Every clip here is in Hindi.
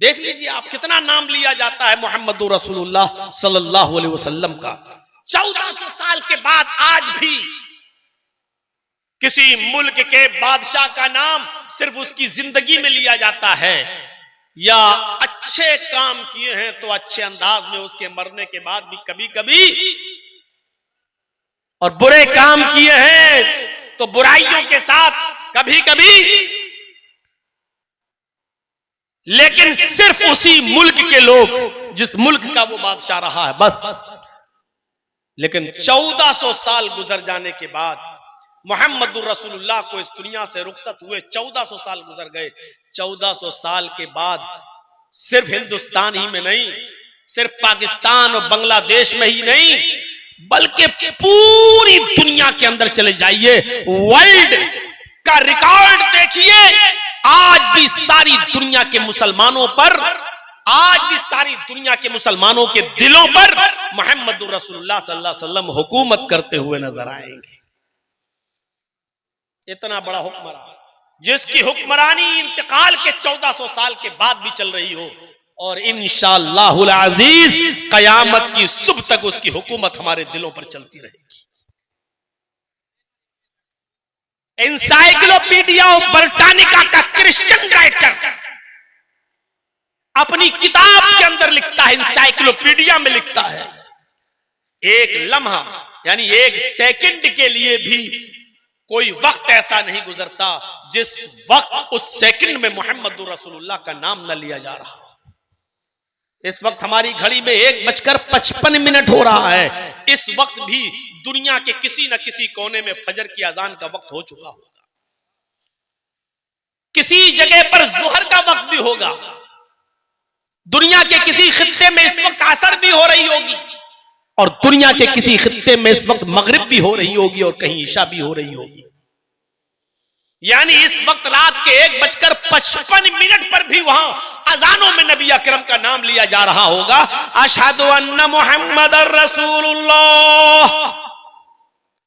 देख लीजिए आप, कितना नाम लिया जाता है मोहम्मद रसूलुल्लाह सल्लल्लाहु अलैहि वसल्लम का। 1400 साल के बाद आज भी किसी मुल्क के बादशाह का नाम सिर्फ उसकी जिंदगी में लिया जाता है, या अच्छे काम किए हैं तो अच्छे अंदाज में उसके मरने के बाद भी कभी कभी, और बुरे काम किए हैं तो बुराइयों के साथ कभी कभी, लेकिन सिर्फ उसी मुल्क के लोग जिस मुल्क का वो बादशाह रहा है बस। लेकिन 1400 साल गुजर जाने के बाद मोहम्मदुर रसूलुल्लाह को इस दुनिया से रुखसत हुए 1400 साल गुजर गए। 1400 साल के बाद सिर्फ हिंदुस्तान ही में नहीं, सिर्फ पाकिस्तान और बांग्लादेश में ही नहीं, बल्कि पूरी दुनिया के अंदर चले जाइए, वर्ल्ड का रिकॉर्ड देखिए, आज भी सारी दुनिया के मुसलमानों पर, आज भी सारी दुनिया के मुसलमानों के दिलों पर मोहम्मद रसूलुल्लाह सल्लल्लाहु अलैहि वसल्लम हुकूमत करते हुए नजर आएंगे। इतना बड़ा हुक्मरान जिसकी हुक्मरानी इंतकाल के 1400 साल के बाद भी चल रही हो, और इंशाअल्लाहुल अजीज कयामत की सुबह तक उसकी हुकूमत हमारे दिलों पर चलती रहेगी। एनसाइक्लोपीडिया ब्रिटानिका का क्रिश्चियन राइटर अपनी किताब के अंदर लिखता है, एनसाइक्लोपीडिया में लिखता है, एक लम्हा यानी एक सेकंड के लिए भी कोई वक्त ऐसा नहीं गुजरता जिस वक्त उस सेकंड में मोहम्मद रसूलुल्लाह का नाम न लिया जा रहा हो। इस वक्त हमारी घड़ी में 1:55 हो रहा है। इस वक्त भी दुनिया के किसी न किसी कोने में फजर की अजान का वक्त हो चुका होगा, किसी जगह पर जुहर का वक्त भी होगा, दुनिया के किसी खित्ते में इस वक्त असर भी हो रही होगी, और दुनिया के किसी खित्ते में इस वक्त मगरिब भी हो रही होगी, और कहीं ईशा भी हो रही होगी। यानी इस वक्त रात के 1:55 पर भी वहां अजानों में नबी अकरम का नाम लिया जा रहा होगा, अशहदु अन्ना मुहम्मदर रसूलुल्लाह।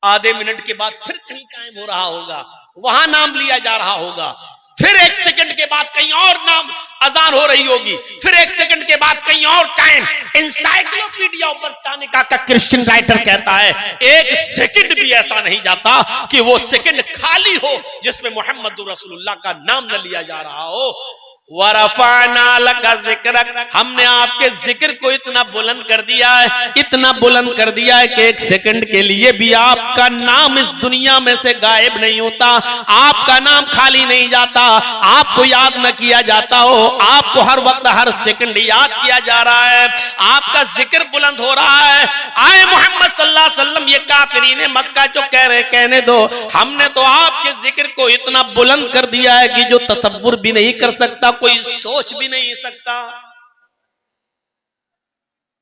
आधे मिनट के बाद फिर कहीं कायम हो रहा होगा, वहां नाम लिया जा रहा होगा, फिर 1 सेकंड के बाद कहीं और नाम अजान हो रही होगी, फिर 1 सेकंड के बाद कहीं और टाइम। एनसाइक्लोपीडिया ब्रिटानिका का क्रिश्चियन राइटर कहता है 1 सेकंड भी ऐसा नहीं जाता कि वो सेकंड खाली हो जिसमें मोहम्मद रसूलुल्लाह का नाम न लिया जा रहा हो। वरफाना लका ज़िक्रक, हमने आपके जिक्र को इतना बुलंद कर दिया है, इतना बुलंद कर दिया है कि 1 सेकंड के लिए भी आपका नाम इस दुनिया में से गायब नहीं होता, आपका नाम खाली नहीं जाता, आपको याद न किया जाता हो, आपको हर वक्त हर सेकंड याद किया जा रहा है, आपका जिक्र बुलंद हो रहा है। आए मोहम्मद सल्लल्लाहु अलैहि वसल्लम, ये काफिरीने मक्का जो कह रहे कहने दो, हमने तो आपके जिक्र को इतना बुलंद कर दिया है कि जो तसव्वुर भी नहीं कर सकता, कोई सोच भी नहीं सकता।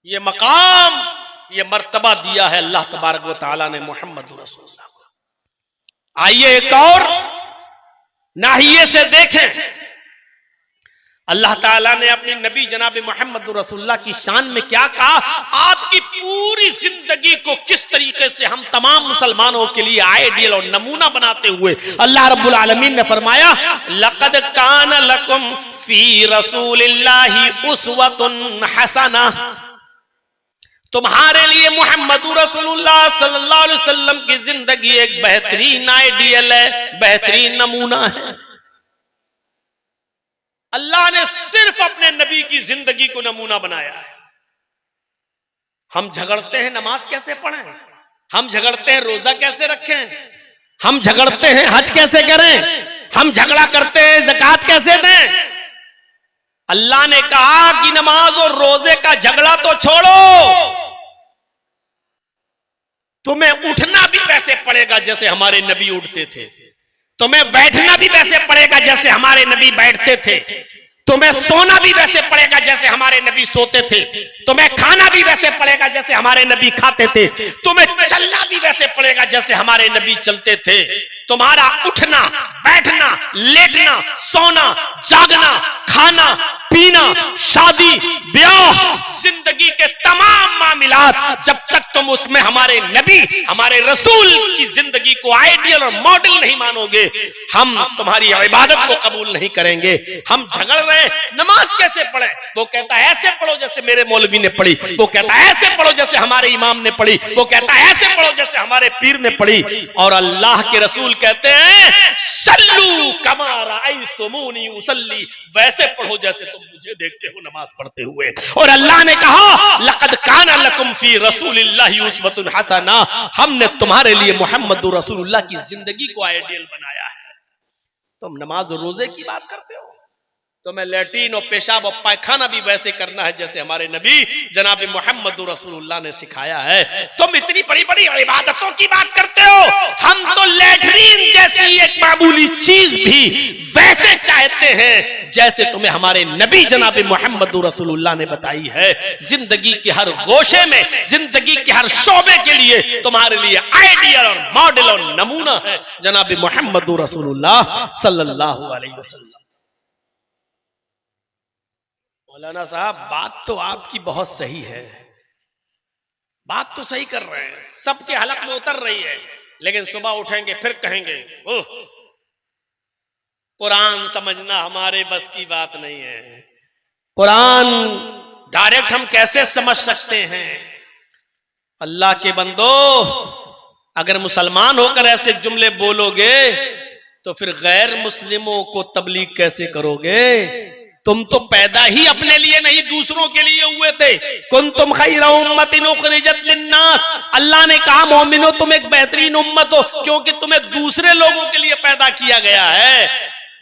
ये मकाम, ये मर्तबा दिया है अल्लाह तबारक व तआला ने मोहम्मद रसूलुल्लाह को। आइए एक और नाहिये से देखें, अल्लाह ताला ने अपने नबी जनाब मोहम्मद रसूलुल्लाह की शान में क्या कहा, आपकी पूरी जिंदगी को किस तरीके से हम तमाम मुसलमानों के लिए आइडियल और नमूना बनाते हुए अल्लाह रब्बुल आलमीन ने फरमाया, लक़द कान लकुम फी रसूलिल्लाहि उस्वतुन हसना, तुम्हारे लिए मोहम्मद रसूलुल्लाह सल्लल्लाहु अलैहि वसल्लम की जिंदगी एक बेहतरीन आइडियल है, बेहतरीन नमूना है। अल्लाह ने सिर्फ अपने नबी की जिंदगी को नमूना बनाया है। हम झगड़ते हैं नमाज कैसे पढ़ें, हम झगड़ते हैं रोजा कैसे रखें, हम झगड़ते हैं हज कैसे करें, हम झगड़ा करते हैं ज़कात कैसे दें। अल्लाह ने कहा कि नमाज और रोजे का झगड़ा तो छोड़ो, तुम्हें उठना भी वैसे पड़ेगा जैसे हमारे नबी उठते थे, तुम्हें बैठना भी वैसे पड़ेगा जैसे हमारे नबी बैठते थे, तुम्हें सोना भी वैसे पड़ेगा जैसे हमारे नबी सोते थे। तुम्हें खाना भी वैसे पड़ेगा जैसे हमारे नबी खाते थे, तुम्हें चलना भी वैसे पड़ेगा जैसे हमारे नबी चलते थे। तुम्हारा उठना, बैठना, लेटना, सोना, जागना, खाना, पीना, शादी, ब्याह, जिंदगी के तमाम मामलात, जब तक तुम उसमें हमारे नबी, हमारे रसूल की जिंदगी को आइडियल और मॉडल नहीं मानोगे, हम तुम्हारी इबादत को कबूल नहीं करेंगे। हम झगड़ रहे, नमाज कैसे पढ़े? वो कहता है ऐसे पढ़ो जैसे मेरे मौलवी ने पढ़ी, वो कहता है ऐसे पढ़ो जैसे हमारे इमाम ने पढ़ी, वो कहता है ऐसे पढ़ो जैसे हमारे पीर ने पढ़ी। और अल्लाह के रसूल कहते हैं सल्लू कमा रअयतुमूनी उसल्ली, वैसे पढ़ो जैसे तुम मुझे देखते हो नमाज पढ़ते हुए। और अल्लाह ने कहा लक़द काना लकुम फी रसूलिल्लाहि उस्वतुन हसना, हमने तुम्हारे लिए मोहम्मद रसूलुल्लाह की जिंदगी को आइडियल बनाया है। तुम नमाज और रोजे की बात करते हो, तुम्हें लैट्रीन और पेशाब और पायखाना भी वैसे करना है जैसे हमारे नबी जनाब मोहम्मद रसूलुल्लाह ने सिखाया है। तुम इतनी बड़ी बड़ी इबादतों की बात करते हो, हम तो लैट्रीन जैसी एक मामूली चीज भी वैसे चाहते हैं जैसे तुम्हें हमारे नबी जनाब मोहम्मद रसूलुल्लाह ने बताई है। जिंदगी के हर गोशे में, जिंदगी के हर शोबे के लिए तुम्हारे लिए आइडियल और मॉडल और नमूना है जनाब मोहम्मद रसूलुल्लाह सल्लल्लाहु अलैहि वसल्लम। मौलाना साहब बात तो आपकी बहुत सही है, बात तो सही कर रहे हैं, सबके हलक में उतर रही है, लेकिन सुबह उठेंगे फिर कहेंगे ओह कुरान समझना हमारे बस की बात नहीं है। कुरान डायरेक्ट हम कैसे समझ सकते हैं? अल्लाह के बंदो, अगर मुसलमान होकर ऐसे जुमले बोलोगे तो फिर गैर मुस्लिमों को तबलीग कैसे करोगे? तुम तो पैदा ही अपने लिए नहीं दूसरों के लिए हुए थे। कुंतुम खैरा उम्मतिन उखरिजत लिन्नास, अल्लाह ने कहा मोमिनो तुम एक बेहतरीन उम्मत हो क्योंकि तुम्हें दूसरे लोगों के लिए पैदा किया गया है।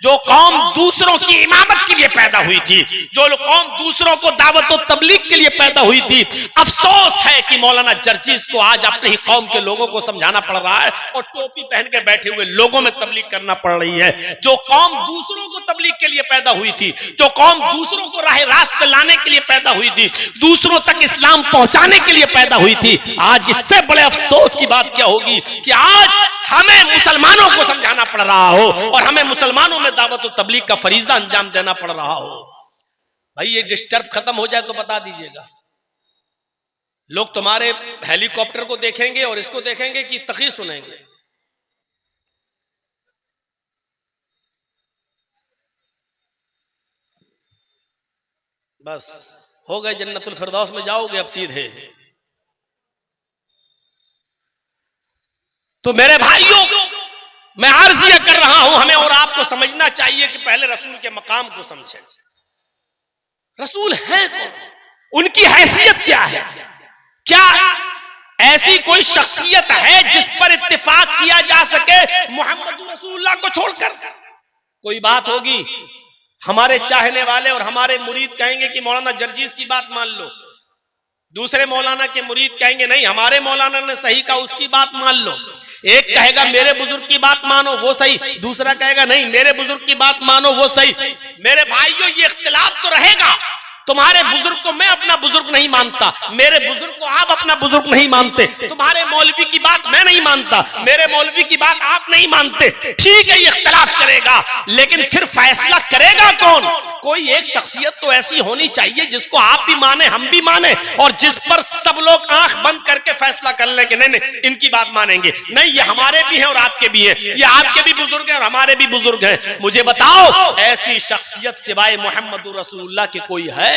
जो कौम दूसरों की इमामत के लिए पैदा हुई थी, जो कौम दूसरों को दावत और तबलीग के लिए पैदा हुई थी, अफसोस है कि मौलाना जर्जीस को आज अपनी ही कौम के लोगों को समझाना पड़ रहा है और टोपी पहन के बैठे हुए लोगों में तबलीग करना पड़ रही है। जो कौम दूसरों को तबलीग के लिए पैदा हुई थी, जो कौम दूसरों को राह रास्त पे लाने के लिए पैदा हुई थी, दूसरों तक इस्लाम पहुंचाने के लिए पैदा हुई थी, आज इससे बड़े अफसोस की बात क्या होगी कि आज हमें मुसलमानों को समझाना पड़ रहा हो और हमें मुसलमानों में दावत और तबलीग का फरीजा अंजाम देना पड़ रहा हो। भाई ये डिस्टर्ब खत्म हो जाए तो बता दीजिएगा। लोग तुम्हारे हेलीकॉप्टर को देखेंगे और इसको देखेंगे कि तक़रीर सुनेंगे। बस हो गए, जन्नतुल फिरदौस में जाओगे अब सीधे। तो मेरे भाइयों, मैं अर्ज ये कर रहा हूं, हमें और आपको समझना चाहिए कि पहले रसूल के मकाम को समझें। रसूल है कौन? उनकी हैसियत क्या है? क्या ऐसी कोई शख्सियत है जिस पर इत्तेफाक किया जा सके मोहम्मद रसूलुल्लाह को छोड़कर? कोई बात होगी, हमारे चाहने वाले और हमारे मुरीद कहेंगे कि मौलाना जर्जीस की बात मान लो, दूसरे मौलाना के मुरीद कहेंगे नहीं हमारे मौलाना ने सही कहा उसकी बात मान लो। एक कहेगा मेरे बुजुर्ग की बात मानो वो सही, दूसरा कहेगा नहीं मेरे बुजुर्ग की बात मानो वो सही। मेरे भाइयों ये इख्तिलाफ तो रहेगा। तुम्हारे बुजुर्ग को मैं अपना बुजुर्ग नहीं मानता, मेरे बुजुर्ग को आप अपना बुजुर्ग नहीं मानते, तुम्हारे मौलवी की बात मैं नहीं मानता, मेरे मौलवी की बात आप नहीं मानते। ठीक है, ये इख्तिलाफ चलेगा, लेकिन फिर फैसला करेगा कौन? कोई एक शख्सियत तो ऐसी होनी चाहिए जिसको आप भी माने, हम भी माने, और जिस पर सब लोग आंख बंद करके फैसला कर ले कि नहीं नहीं इनकी बात मानेंगे। नहीं, ये हमारे भी हैं और आपके भी हैं, ये आपके भी बुजुर्ग हैं और हमारे भी बुजुर्ग हैं। मुझे बताओ ऐसी शख्सियत सिवाय मोहम्मद रसूलुल्लाह के कोई है?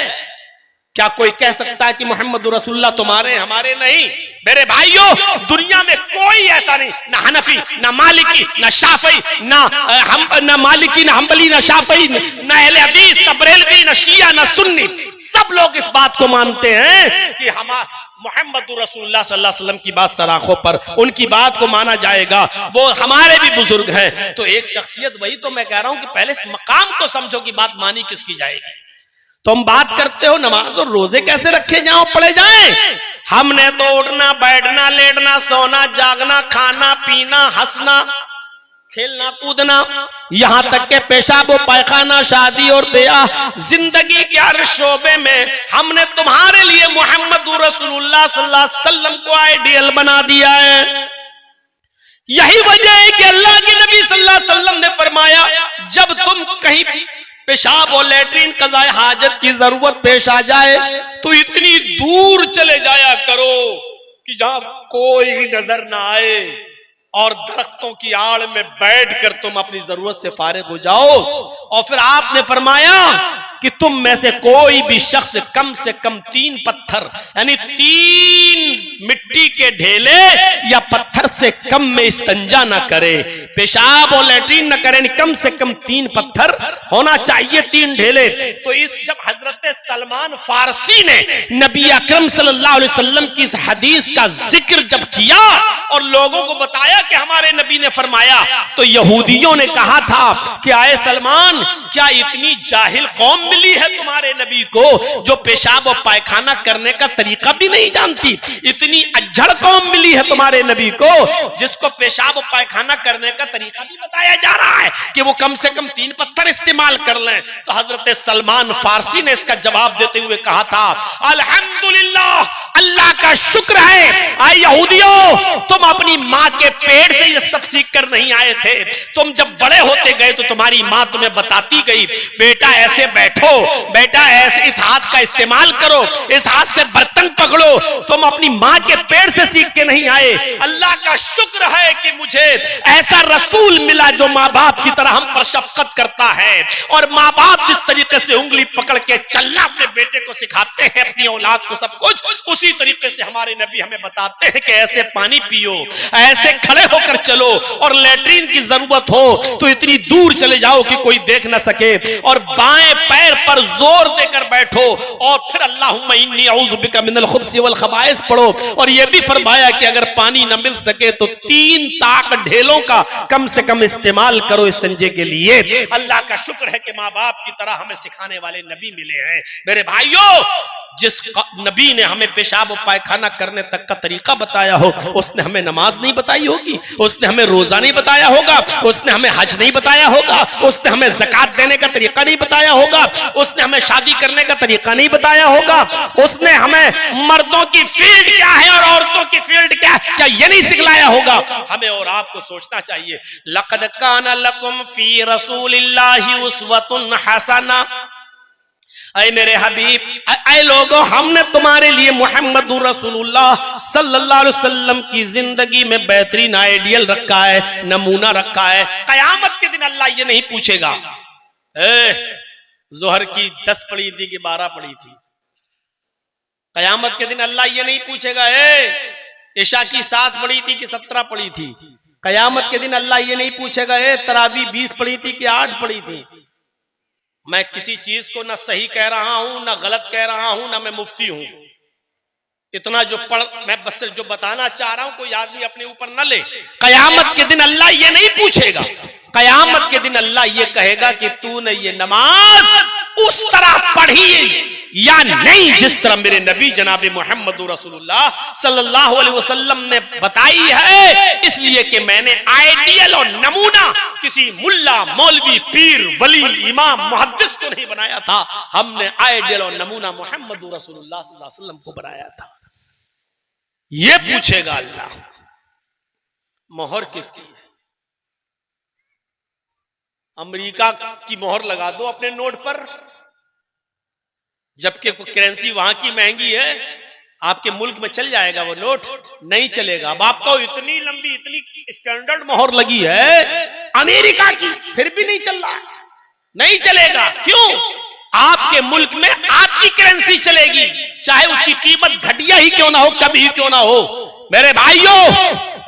क्या कोई कह सकता है कि मोहम्मद रसूलुल्लाह तुम्हारे हमारे? नहीं मेरे भाइयों, दुनिया में कोई ऐसा नहीं, ना हनफी, ना मालिकी, ना शाफी, ना मालिकी, ना हम्बली, ना शाफी, ना अहले हदीस, ना बरेलवी, ना शिया, ना सुन्नी, सब लोग इस बात को मानते हैं कि हम मोहम्मद रसूलुल्लाह सल्लल्लाहु अलैहि वसल्लम की बात सराखों पर, उनकी बात को माना जाएगा, वो हमारे भी बुजुर्ग हैं। तो एक शख्सियत, वही तो मैं कह रहा हूं कि पहले इस मकाम को समझो कि बात मानी किसकी जाएगी। तुम बात करते हो नमाज और रोजे कैसे रखे जाओ, पढ़े जाएं। हमने तो उठना, बैठना, लेटना, सोना, जागना, खाना, पीना, हंसना, खेलना कूदना, यहाँ तक के पेशाब व पायखाना, शादी और ब्याह, जिंदगी के हर शोबे में हमने तुम्हारे लिए मोहम्मद रसूलुल्लाह सल्लल्लाहु अलैहि वसल्लम को आइडियल बना दिया है। यही वजह है कि अल्लाह के नबी सल्लल्लाहु अलैहि वसल्लम ने फरमाया, जब तुम कहीं पेशाब और लेटरिन कज़ाए हाजत की जरूरत पेश आ जाए तो इतनी दूर चले जाया करो कि जहां कोई नजर ना आए, और दरख्तों की आड़ में बैठकर तुम अपनी जरूरत से फारिग हो जाओ। और फिर आपने फरमाया कि तुम में से कोई भी शख्स कम से कम 3 पत्थर यानी 3 मिट्टी के ढेले या पत्थर से कम में इस्तंजा ना करे, पेशाब और लेटरिन न करे, कम से कम 3 पत्थर होना चाहिए, 3 ढेले। तो इस जब हजरत सलमान फारसी ने नबी अकरम सल्लल्लाहु अलैहि वसल्लम की इस हदीस का जिक्र जब किया और लोगों को बताया कि हमारे नबी ने फरमाया, तो यहूदियों ने कहा था कि आए सलमान, क्या इतनी जाहिल कौम मिली है तुम्हारे नबी को जो पेशाब और पायखाना करने का तरीका भी नहीं जानती? इतनी अज्जड़ कौम मिली है तुम्हारे नबी को जिसको पेशाब और पायखाना करने का तरीका भी बताया जा रहा है कि वो कम से कम 3 पत्थर इस्तेमाल कर लें। तो हजरत सलमान फारसी ने इसका जवाब देते हुए कहा था, अल्हम्दुलिल्लाह, अल्लाह का शुक्र है, आए यहूदियों, तुम अपनी माँ के पेट से ये सब सीख कर नहीं आए थे। तुम जब बड़े होते गए तो तुम्हारी माँ तुम्हें बताती गई, बेटा ऐसे बैठो, बेटा ऐसे इस हाथ का इस्तेमाल करो, इस हाथ से बर्तन पकड़ो। तुम अपनी माँ के पेट से सीख के नहीं आए। अल्लाह का शुक्र है कि मुझे ऐसा रसूल मिला जो माँ बाप की तरह हम पर शफकत करता है, और माँ बाप जिस तरीके से उंगली पकड़ के चलना अपने बेटे को सिखाते हैं, अपनी औलाद को सब कुछ, उसी तरीके से हमारे नबी हमें बताते हैं कि ऐसे पानी पियो, ऐसे खड़े होकर चलो, और लेटरिन की जरूरत हो तो इतनी दूर चले जाओ कि कोई देख ना सके, और बाएं पैर पर जोर देकर बैठो, और फिर अल्लाहुम्मा इन्नी अऊज़ु बिका मिनल खुब्सी वल खबाइस पढ़ो। और यह भी फरमाया कि अगर पानी न मिल सके तो 3 ताक ढेलों का कम से कम इस्तेमाल करो इस्तिंजे के लिए। अल्लाह का शुक्र है कि माँ बाप की तरह हमें सिखाने वाले नबी मिले हैं। मेरे भाइयों, जिस नबी ने हमें पेशाब और पायखाना करने तक का तरीका बताया हो, उसने हमें नमाज नहीं बताई होगी, उसने हमें रोजा नहीं बताया होगा, उसने हमें हज नहीं बताया होगा, उसने हमें ज़कात देने का तरीका नहीं बताया होगा, उसने हमें शादी करने का तरीका नहीं बताया होगा, उसने हमें मर्दों की फील्ड क्या है और औरतों की फील्ड क्या है, क्या ये नहीं सिखलाया होगा? हमें और आपको सोचना चाहिए। लक़द काना लकुम फी रसूलिल्लाहि उस्वतुन हसना, ऐ मेरे हबीब, ऐ लोगों, हमने तुम्हारे लिए मोहम्मद रसूलुल्लाह सल्लल्लाहु अलैहि वसल्लम की जिंदगी में बेहतरीन आइडियल रखा है, नमूना रखा है। कयामत के दिन अल्लाह ये नहीं पूछेगा जोहर की 10 पढ़ी थी कि 12 पढ़ी थी। कयामत के दिन अल्लाह ये नहीं पूछेगा इशा की 7 पढ़ी थी कि 17 पढ़ी थी। कयामत के दिन अल्लाह ये नहीं पूछेगा तरावी 20 पढ़ी थी कि 8 पढ़ी थी। मैं किसी चीज को ना सही कह रहा हूं, ना गलत कह रहा हूं, ना मैं मुफ्ती हूं। इतना जो पढ़ मैं बस जो बताना चाह रहा हूं, कोई आदमी अपने ऊपर न ले। कयामत के दिन अल्लाह ये नहीं पूछेगा। कयामत के दिन अल्लाह ये कहेगा कि तूने ये नमाज उस तरह पढ़ी या नहीं जिस तरह मेरे नबी जनाब मोहम्मद रसूलुल्लाह सल्लल्लाहु अलैहि वसल्लम ने बताई है। इसलिए कि मैंने आइडियल और नमूना किसी मुल्ला, मौलवी, पीर, वली, इमाम, मुहद्दिस को नहीं बनाया था। हमने आइडियल और नमूना मोहम्मद रसूलुल्लाह सल्लल्लाहु अलैहि वसल्लम को बनाया था। ये पूछेगा अल्लाह, मोहर किसकी है? अमेरिका की मोहर लगा दो अपने नोट पर, जबकि करेंसी वहां की महंगी है। आपके मुल्क में चल जाएगा वो नोट? नहीं चलेगा। अब आपको इतनी लंबी, इतनी स्टैंडर्ड मोहर लगी है अमेरिका की, फिर भी नहीं चल रहा, नहीं चलेगा। क्यों? आपके मुल्क में आपकी करेंसी चलेगी, चाहे उसकी कीमत घटिया ही क्यों ना हो, कभी ही क्यों ना हो। मेरे भाइयों,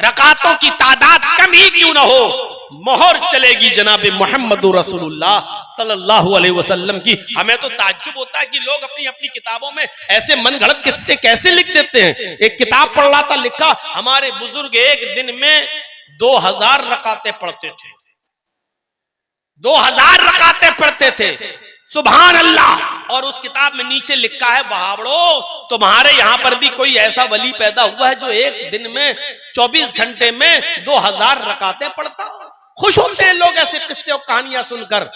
रकातों की तादाद कम ही क्यों ना हो, मोहर चलेगी जनाब मोहम्मद रसूलुल्लाह सल्लल्लाहु अलैहि वसल्लम की। हमें तो ताज्जुब होता है कि लोग अपनी अपनी किताबों में ऐसे मनगढ़ंत किस्से कैसे लिख देते हैं। एक किताब पढ़ रहा था, लिखा हमारे बुजुर्ग एक दिन में 2000 रकातें पढ़ते थे, 2000 रकातें पढ़ते थे, सुभान अल्लाह। और उस किताब में नीचे लिखा है, वहावड़ो, तुम्हारे यहां पर भी कोई ऐसा वली पैदा हुआ है जो एक दिन में 24 घंटे में 2000 रकातें पढ़ता हो? खुश होते हैं लोग ऐसे किस्से और कहानियां सुनकर।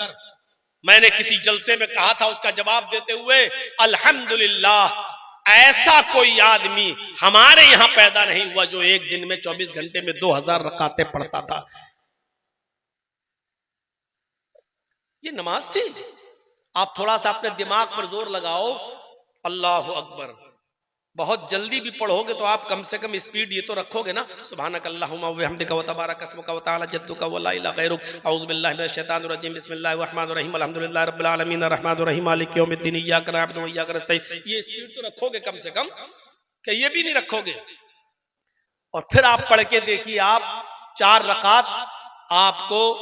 मैंने किसी जलसे में कहा था, उसका जवाब देते हुए, अल्हम्दुलिल्लाह ऐसा कोई आदमी हमारे यहां पैदा नहीं हुआ जो एक दिन में 24 घंटे में 2000 रकातें पढ़ता था। ये नमाज थी। आप थोड़ा सा अपने दिमाग पर जोर लगाओ, अल्लाह अकबर। बहुत जल्दी भी पढ़ोगे तो आप कम से कम स्पीड ये तो रखोगे ना, सुभानक अल्लाहुम्मा व बिहम्दिका व तबारक अस्मुका व तआला जद्दुका व ला इलाहा गैरुक, औज़ु बिल्लाहि मिनश शैतानिर रजीम, बिस्मिल्लाहिर रहमानिर रहीम, अल्हम्दुलिल्लाहि रब्बिल आलमीन, अर्रहमानिर रहीम, मालिकि यौमिद्दीन, इय्याका नअबुदु व इय्याका नस्तईन। ये स्पीड तो रखोगे कम से कम, कि ये भी नहीं रखोगे। और फिर आप पढ़ के देखिए, आप 4 रकात आपको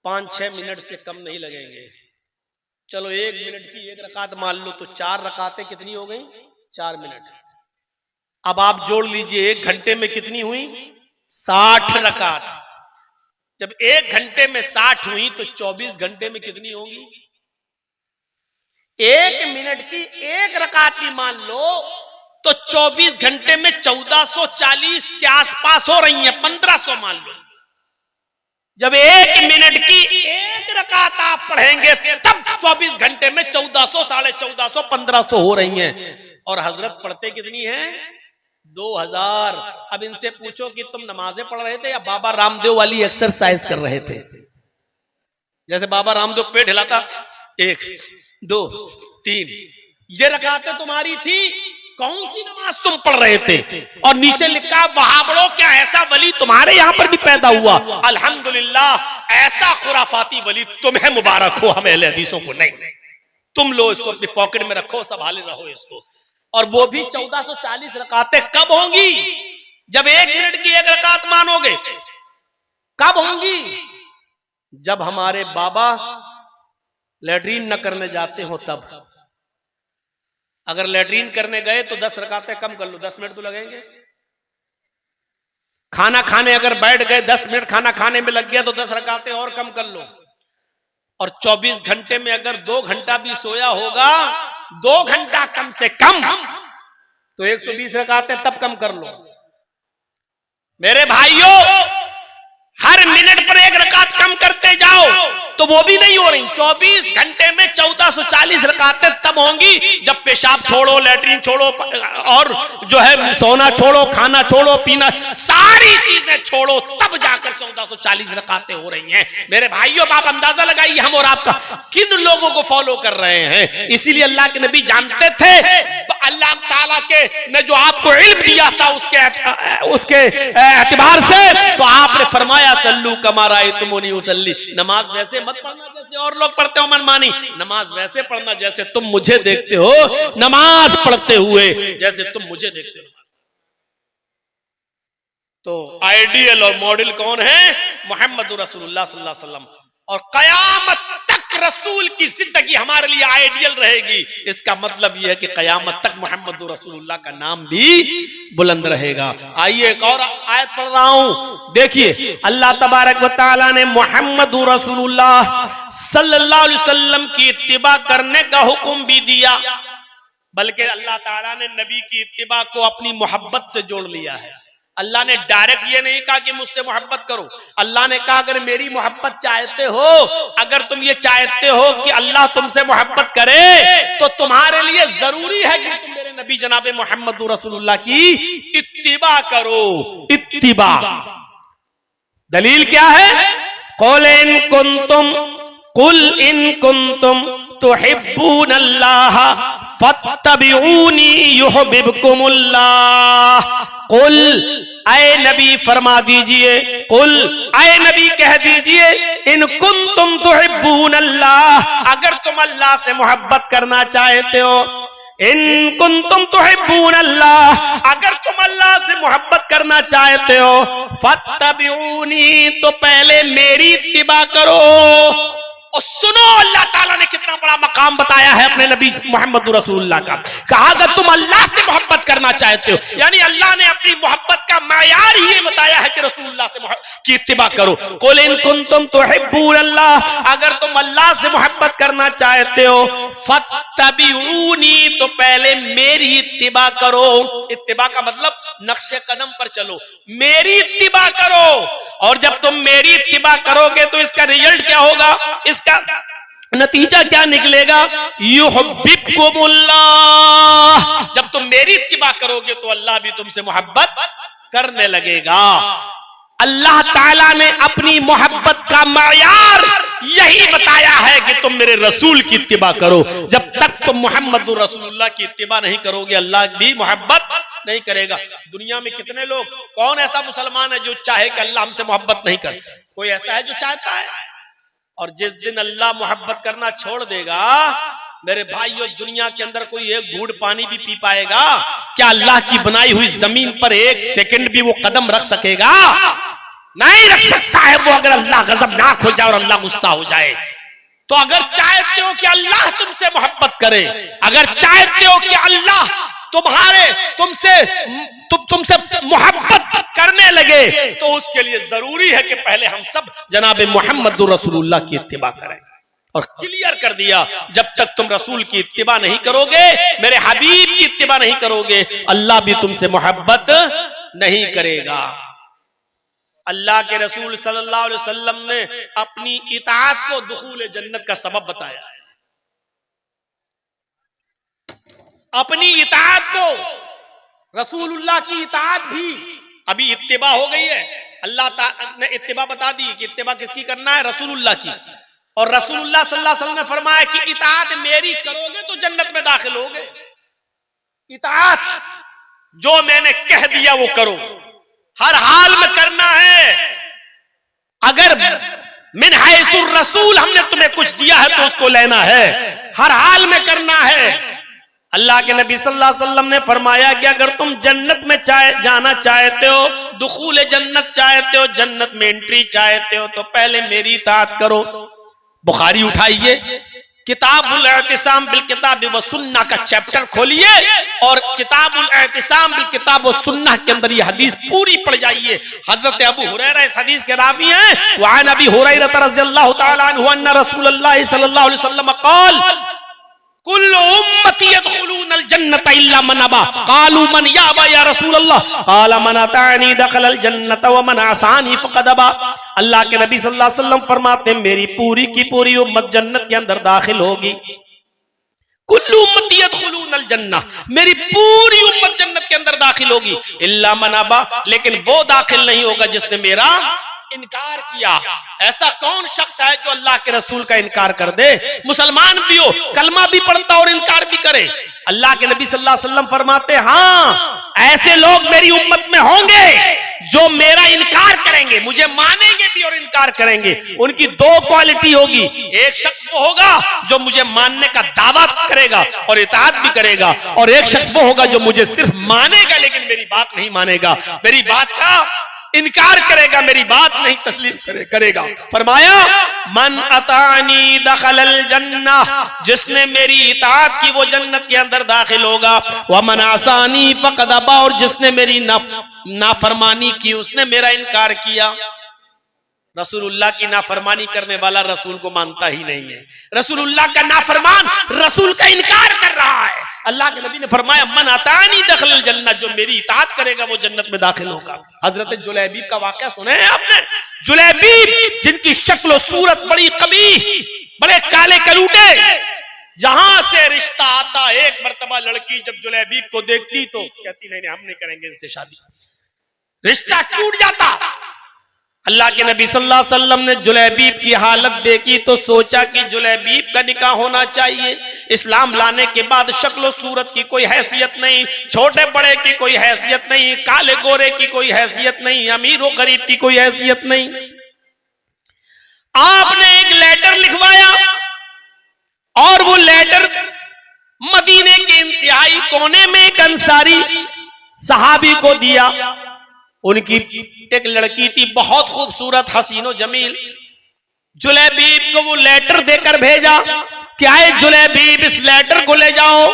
5-6 मिनट से कम नहीं लगेंगे। चलो 1 मिनट की 1 रकात मान लो, तो 4 रकातें कितनी हो गई? 4 मिनट। अब आप जोड़ लीजिए 1 घंटे में कितनी हुई? 60 रकात। जब 1 घंटे में 60 हुई तो 24 घंटे में कितनी होंगी? 1 मिनट की 1 रकात भी मान लो तो 24 घंटे में 1440 के आसपास हो रही है, 1500 मान लो। जब 1 मिनट की 1 रकात आप पढ़ेंगे तब 24 घंटे में 1400, 1450, 1500 हो रही हैं। और हजरत पढ़ते कितनी हैं? 2000। अब इनसे पूछो कि तुम नमाजें पढ़ रहे थे या बाबा रामदेव वाली एक्सरसाइज कर रहे थे? जैसे बाबा रामदेव पेट हिलाता, 1 2 3, ये रकातें तुम्हारी थी। कौन सी नमाज तुम पढ़ रहे थे? और नीचे लिखा, वहाबड़ो क्या ऐसा वली तुम्हारे यहां पर भी पैदा हुआ? अल्हम्दुलिल्लाह, ऐसा खुराफाती वली तुम्हें मुबारक हो, हमें अहले हदीसों को नहीं। तुम लो इसको अपनी पॉकेट में रखो, संभाले रहो इसको। और वो भी 1440 रकातें कब होंगी? जब 1 मिनट की 1 रकात मानोगे। कब होंगी? जब हमारे बाबा लैट्रीन न करने जाते हो तब। अगर लैट्रीन करने गए तो 10 रकातें कम कर लो, 10 मिनट तो लगेंगे। खाना खाने अगर बैठ गए, 10 मिनट खाना खाने में लग गया तो 10 रकातें और कम कर लो। और 24 घंटे में अगर 2 घंटा भी सोया होगा, 2 घंटा कम से कम, तो 120 रकातें तब कम कर लो। मेरे भाइयों, हर मिनट पर 1 रकात कम करते जाओ तो वो भी नहीं हो रही। 24 घंटे में 1440 रकातें तब होंगी जब पेशाब छोड़ो, लैट्रीन छोड़ो, और जो है सोना छोड़ो, खाना छोड़ो, पीना, सारी चीजें छोड़ो, तब जाकर 1440 रकातें हो रही हैं। मेरे भाइयों, आप अंदाजा लगाइए हम और आपका किन लोगों को फॉलो कर रहे हैं। इसीलिए अल्लाह के नबी जानते थे, अल्लाह ताला के ने जो आपको इल्म दिया था उसके एतबार से, तो आपने फरमाया, सल्लू कमा रायतुमूनी उसल्ली। नमाज वैसे मत पढ़ना जैसे और लोग पढ़ते हो मनमानी, नमाज वैसे पढ़ना जैसे तुम मुझे देखते हो नमाज पढ़ते हुए, जैसे तुम मुझे देखते हो। तो आइडियल और मॉडल कौन है? मोहम्मद रसूलुल्लाह सल्लल्लाहु अलैहि वसल्लम। और कयामत तक रसूल की जिंदगी हमारे लिए आइडियल रहेगी। इसका मतलब यह है कि कयामत तक मोहम्मद रसूलुल्लाह का नाम भी बुलंद रहेगा। आइए एक और आयत पढ़ रहा हूं, देखिए। अल्लाह तबारक व तआला ने मोहम्मद रसूलुल्लाह सल्लल्लाहु अलैहि वसल्लम की इत्तिबा करने का हुक्म भी दिया, बल्कि अल्लाह ताला ने नबी की इत्तिबा को अपनी मोहब्बत से जोड़ लिया है। अल्लाह ने डायरेक्ट ये नहीं कहा कि मुझसे मोहब्बत करो। अल्लाह ने कहा, अगर मेरी मोहब्बत चाहते हो, अगर तुम ये चाहते हो कि अल्लाह तुमसे मोहब्बत करे, तो तुम्हारे लिए जरूरी है कि तुम मेरे नबी जनाबे मोहम्मद रसूलुल्लाह की इत्तिबा करो। इत्तिबा दलील क्या है? कुल इन कुंतुम तुहिब्बूनल्लाह फत्तबिऊनी युहिब्बुकुमुल्लाह। कुल, ऐ नबी फरमा दीजिए, कुल, ऐ नबी कह दीजिए, इन कुंतुम तुहिब्बूनल्लाह, अगर तुम अल्लाह से मोहब्बत करना चाहते हो, इन कुंतुम तुहिब्बूनल्लाह, अगर तुम अल्लाह से मोहब्बत करना चाहते हो, फत्तबिऊनी, तो पहले मेरी इत्तिबा करो। और सुनो अल्लाह ताला ने कितना बड़ा मकाम बताया है अपने नबी मोहम्मद रसूलुल्लाह का। कहा अगर तुम अल्लाह से मोहब्बत करना चाहते हो, यानी अल्लाह ने अपनी मोहब्बत का मायार ही ये बताया है कि रसूलुल्लाह से की इत्तिबा करो। कुल इन कुंतुम तुहिब्बूनल्लाह, अगर तुम अल्लाह से मोहब्बत करना चाहते हो फत्तबिऊनी, तो पहले मेरी इत्तिबा करो। इत्तिबा का मतलब नक्शे कदम पर चलो, मेरी इत्तिबा करो। और जब तुम मेरी इत्तिबा करोगे तो इसका रिजल्ट क्या होगा, इसका नतीजा क्या निकलेगा, युहिब्बुकुमुल्लाह। जब तुम मेरी इत्तिबा करोगे तो अल्लाह भी तुमसे मोहब्बत करने लगेगा। अल्लाह ताला ने अपनी मोहब्बत का मायार यही बताया है कि तुम मेरे रसूल की इत्तिबा करो। जब तक तुम मोहम्मद रसूलुल्लाह की इत्तिबा नहीं करोगे अल्लाह भी मोहब्बत नहीं करेगा। दुनिया में कितने लोग, कौन ऐसा मुसलमान है जो चाहे कि अल्लाह हमसे मोहब्बत नहीं करे? कोई ऐसा है जो चाहता है? और जिस दिन अल्लाह मोहब्बत करना छोड़ देगा मेरे भाइयों, दुनिया के अंदर कोई एक घूंट पानी भी पी पाएगा क्या? अल्लाह की बनाई हुई जमीन पर एक सेकंड भी वो कदम रख सकेगा? नहीं रख सकता है वो, अगर अल्लाह गजबनाक हो जाए और अल्लाह गुस्सा हो जाए। तो अगर चाहते हो कि अल्लाह तुमसे मोहब्बत करे, अगर चाहते हो कि अल्लाह तुमसे मोहब्बत करने लगे, तो उसके लिए जरूरी है कि पहले हम सब जनाब मोहम्मद रसूलुल्लाह की इत्तिबा करें। और क्लियर कर दिया, जब तक तुम रसूल की इत्तिबा नहीं करोगे, मेरे हबीब की इत्तिबा नहीं करोगे, अल्लाह भी तुमसे मोहब्बत नहीं करेगा। अल्लाह के रसूल सल्लल्लाहु अलैहि वसल्लम ने अपनी इताअत को दुखूल जन्नत का सबब बताया है। अपनी इताअत को, रसूलुल्लाह की इताअत भी, अभी इत्तिबा हो गई है, अल्लाह ताला ने इत्तिबा बता दी कि इत्तिबा किसकी करना है, रसूलुल्लाह की। और रसूलुल्लाह सल्लल्लाहु अलैहि वसल्लम ने फरमाया कि इताअत मेरी करोगे तो जन्नत में दाखिल होगे। इताअत जो मैंने कह दिया वो करो, हर हाल में करना है। अगर मिन हैसुर रसूल हमने तुम्हें कुछ दिया है तो उसको लेना है, हर हाल में करना है। अल्लाह के नबी सल्लल्लाहु अलैहि वसल्लम ने फरमाया कि अगर तुम जन्नत में जाना चाहते हो, दुखूल जन्नत चाहते हो, जन्नत में एंट्री चाहते हो, तो पहले मेरी इताअत करो। बुखारी उठाइए, किताबुल एतिसाम बिल किताब व सुन्नाह का चैप्टर खोलिए और किताबुल एतिसाम बिल किताब व सुन्नाह के अंदर ये हदीस पूरी पढ़ जाइए। हजरत अबू हुरैरा इस हदीस के रावी हैं। व अन अबी हुरैरा रज़ियल्लाहु तआला अन्हु अन्ना रसूलुल्लाह सल्लल्लाहु अलैहि वसल्लम क़ाल कुल्लु उम्मती यदखुलूनल जन्नत इल्ला मन अबा क़ालू मन या अबा या रसूलल्लाह क़ाल मन अतानी दखलल जन्नत व मन असानी फ़क़द अबा। अल्लाह के नबी सल्लल्लाहु अलैहि वसल्लम फरमाते हैं मेरी पूरी की पूरी उम्मत जन्नत के अंदर दाखिल होगी। कुल्लु उम्मती यदखुलूनल जन्नह, मेरी पूरी उम्मत जन्नत के अंदर दाखिल होगी, इल्ला मन अबा, लेकिन वो दाखिल नहीं होगा जिसने मेरा इनकार किया। ऐसा कौन शख्स है जो अल्लाह के रसूल का इनकार कर दे? मुसलमान भी हो, कलमा भी पढ़ता और इनकार भी करे। अल्लाह के नबी सल्लल्लाहु अलैहि वसल्लम फरमाते हाँ ऐसे लोग मेरी उम्मत में होंगे जो मेरा इनकार करेंगे, मुझे मानेंगे भी और इनकार करेंगे। उनकी दो क्वालिटी होगी, एक शख्स वो होगा जो मुझे मानने का दावा करेगा और इताअत भी करेगा, और एक शख्स वो होगा जो मुझे सिर्फ मानेगा लेकिन मेरी बात नहीं मानेगा, मेरी बात का इनकार करेगा, मेरी बात नहीं तस्लीम करेगा। फरमाया मन अतानी दखलल जन्नह, जिसने मेरी इताअत की वो जन्नत के अंदर दाखिल होगा। व मन असानी फ़क़द अबा, और जिसने मेरी नाफरमानी की उसने मेरा इनकार किया। रसूलुल्लाह की नाफरमानी करने वाला रसूल को मानता ही नहीं है, रसूलुल्लाह का नाफरमान रसूल का इनकार कर रहा है। अल्लाह के नबी ने फरमाया मन अतानी दखलल जन्नत, जो मेरी इताअत करेगा वो जन्नत में दाखिल होगा। हजरत जुलैबीब का वाकया सुने हैं आपने? जुलैबीब जिनकी शक्ल सूरत बड़ी कबीह, बड़े काले कलूटे, जहां से रिश्ता आता, एक मर्तबा लड़की जब जुलैबीब को देखती तो कहती नहीं हम नहीं करेंगे इनसे शादी, रिश्ता टूट जाता। अल्लाह के नबी सल्लल्लाहु अलैहि वसल्लम ने जुलैबीब की हालत देखी तो सोचा कि जुलैबीब का निकाह होना चाहिए। इस्लाम लाने के बाद शक्ल सूरत की कोई हैसियत नहीं, छोटे बड़े की कोई हैसियत नहीं, काले गोरे की कोई हैसियत नहीं, अमीर और गरीब की कोई हैसियत नहीं। आपने एक लेटर लिखवाया और वो लेटर मदीने के इंतहाई कोने में एक अंसारी सहाबी को दिया। उनकी एक लड़की थी बहुत खूबसूरत, हसीनो जमील, जुलैबीब को वो लेटर देकर भेजा, क्या है जुलैबीब इस लेटर को ले जाओ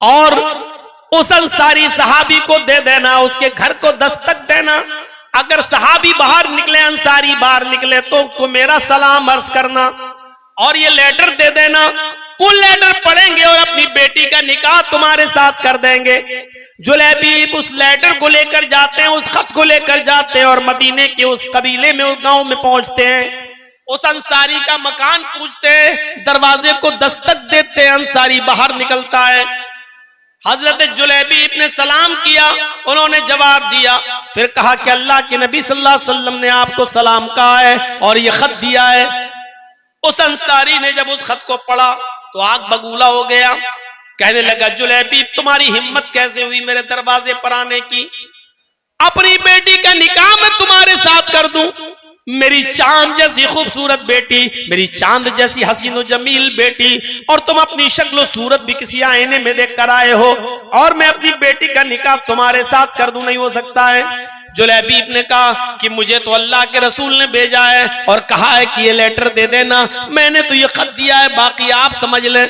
और उस अंसारी सहाबी को दे देना, उसके घर को दस्तक देना। अगर सहाबी बाहर निकले, अंसारी बाहर निकले तो मेरा सलाम अर्ज करना और ये लेटर दे देना। वो लेटर पढ़ेंगे और अपनी बेटी का निकाह तुम्हारे साथ कर देंगे। जुलैबीब उस लेटर को लेकर जाते हैं, उस खत को लेकर जाते हैं और मदीने के उस कबीले में, उस गांव में पहुंचते हैं। उस अंसारी का मकान पूछते हैं, दरवाजे को दस्तक देते हैं, अंसारी बाहर निकलता है। हजरत जुलैबीब ने सलाम किया, उन्होंने जवाब दिया, फिर कहा कि अल्लाह के नबी सल्लल्लाहु अलैहि वसल्लम ने आपको सलाम कहा है और ये खत दिया है। उस अंसारी ने जब उस खत को पढ़ा तो आग बबूला हो गया, कहने लगा जुलैबीब तुम्हारी हिम्मत कैसे हुई मेरे दरवाजे पर आने की? अपनी बेटी का निकाह मैं तुम्हारे साथ कर दूं, मेरी चांद जैसी खूबसूरत बेटी, मेरी चांद जैसी हसीन और जमील बेटी, और तुम अपनी शक्ल सूरत भी किसी आईने में देख कर आए हो और मैं अपनी बेटी का निकाह तुम्हारे साथ कर दूं, नहीं हो सकता है। जुलैबीब ने कहा कि मुझे तो अल्लाह के रसूल ने भेजा है और कहा है कि ये लेटर दे देना, मैंने तो ये खत दिया है, बाकी आप समझ लें।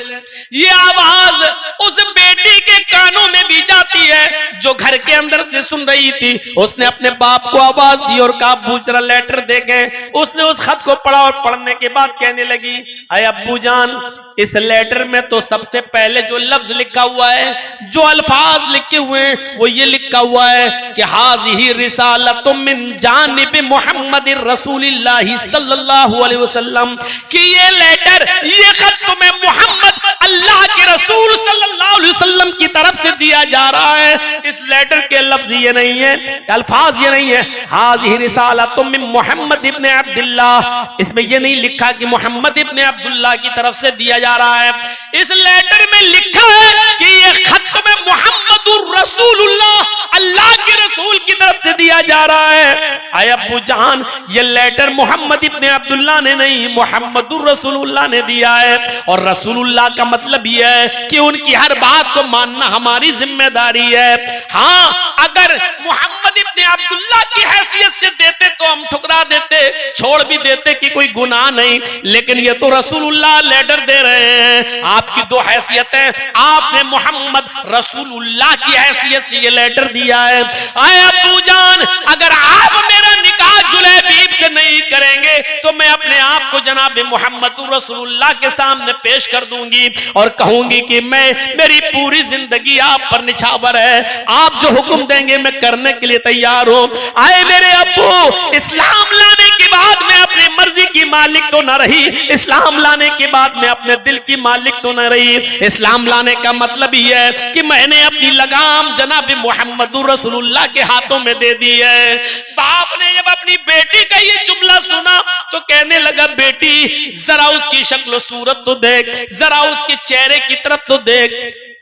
ये आवाज उस बेटी के कानों में भी जाती है जो घर के अंदर से सुन रही थी। उसने अपने बाप को आवाज दी और कहा अब्बू जरा लेटर दे गए। उसने उस खत को पढ़ा और पढ़ने के बाद कहने लगी, अरे अब्बू जान, इस लेटर में तो सबसे पहले जो लफ्ज लिखा हुआ है, जो अल्फाज लिखे हुए हैं, वो ये लिखा हुआ है कि हाज़िही रिसालतुम मिन जानिब मुहम्मदिर रसूलिल्लाहि सल्लल्लाहु अलैहि वसल्लम, कि ये लेटर, ये खत तुम्हें मोहम्मद अल्लाह के रसूल सल्लल्लाहु अलैहि वसल्लम की तरफ से दिया जा रहा है। इस लेटर के लफ्ज ये नहीं है, अल्फाज ये नहीं है हाज़िही रिसालतुम मिन मुहम्मद इब्न अब्दुल्लाह, इसमें ये नहीं लिखा कि मोहम्मद इब्न अब्दुल्लाह की तरफ से दिया जा रहा है। इस लेटर में लिखा है कि ये खत में मोहम्मदुर रसूलुल्लाह, अल्लाह के रसूल की तरफ से दिया जा रहा है। आय अब्बू जान, ये लेटर मोहम्मद इब्न अब्दुल्लाह ने नहीं, मोहम्मदुर रसूलुल्लाह ने दिया है। और रसूलुल्लाह का मतलब यह है कि उनकी हर बात को मानना हमारी जिम्मेदारी है। हाँ, अगर मोहम्मद इब्न अब्दुल्लाह की हैसियत से देते तो हम ठुकरा देते, छोड़ भी देते कि कोई गुनाह नहीं, लेकिन ये तो रसूलुल्लाह लेटर दे रहे हैं। आपकी दो हैसियतें, आपने मोहम्मद रसूलुल्लाह की हैसियत से ये लेटर दिया है। आए अब्बू जान, अगर आप मेरा निकाह जुलैबीब से नहीं करेंगे तो मैं अपने आप को जनाब मोहम्मद रसूलुल्लाह के सामने पेश कर दूंगी और कहूंगी कि मेरी पूरी जिंदगी आप पर निछावर है, आप जो हुक्म देंगे मैं करने के लिए तैयार हूं। आए मेरे अब्बू, इस्लाम लाने के बाद मैं अपनी मर्जी की मालिक तो न रही, इस्लाम लाने के बाद मैं अपने दिल की मालिक तो न रही। इस्लाम लाने का मतलब ही है कि मैंने अपनी लगाम जनाब मोहम्मद रसूलुल्लाह के हाथों में दे दी है। बाप ने जब अपनी बेटी का ये जुमला सुना तो कहने लगा, बेटी जरा उसकी शक्ल सूरत तो देख, जरा उसके चेहरे की तरफ तो देख।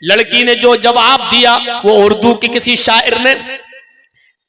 लड़की ने जो जवाब दिया वो उर्दू के किसी शायर ने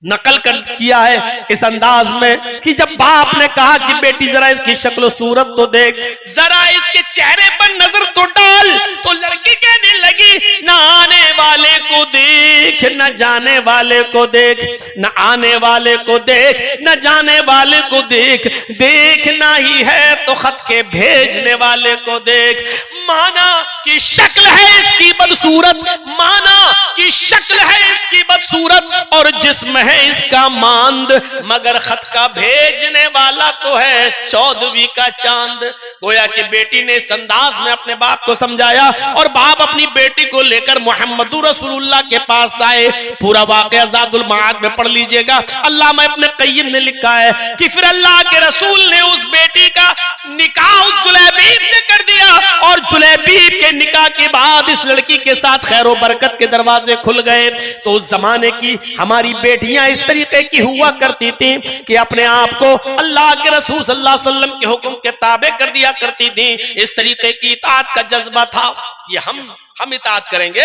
नकल कर किया है इस अंदाज में कि जब बाप ने कहा कि बेटी जरा इसकी शक्ल सूरत तो देख, जरा इसके चेहरे पर नजर तो डाल, तो लड़की कहने लगी, न आने वाले को देख, न जाने वाले को देख, न आने वाले को देख, न जाने वाले को देख, देखना ही है तो खत के भेजने वाले को देख। माना कि शक्ल है इसकी बदसूरत, माना कि शक्ल है इसकी बदसूरत और जिस्म है इसका मांद, मगर खत का भेजने वाला तो है 14वीं का चांद। गोया कि बेटी ने इस अंदाज में अपने बाप को समझाया और बाप अपनी बेटी को लेकर मोहम्मदुर रसूलुल्लाह के पास आए। पूरा वाक़या ज़ादुल मआद में पढ़ लीजिएगा। अल्लामा इब्न क़य्यिम ने लिखा है कि फिर अल्लाह के रसूल ने उस बेटी का निकाह जुलैबीब से कर दिया और जुलैबीब के निकाह के बाद इस लड़की के साथ खैर और बरकत के दरवाजे खुल गए। तो उस जमाने की हमारी बेटियां इस तरीके की हुआ करती थी कि अपने आप को अल्लाह के रसूल सल्लल्लाहु अलैहि वसल्लम के हुक्म के ताबे कर दिया करती थी। इस तरीके की इताअत का जज्बा था। ये हम इताअत करेंगे।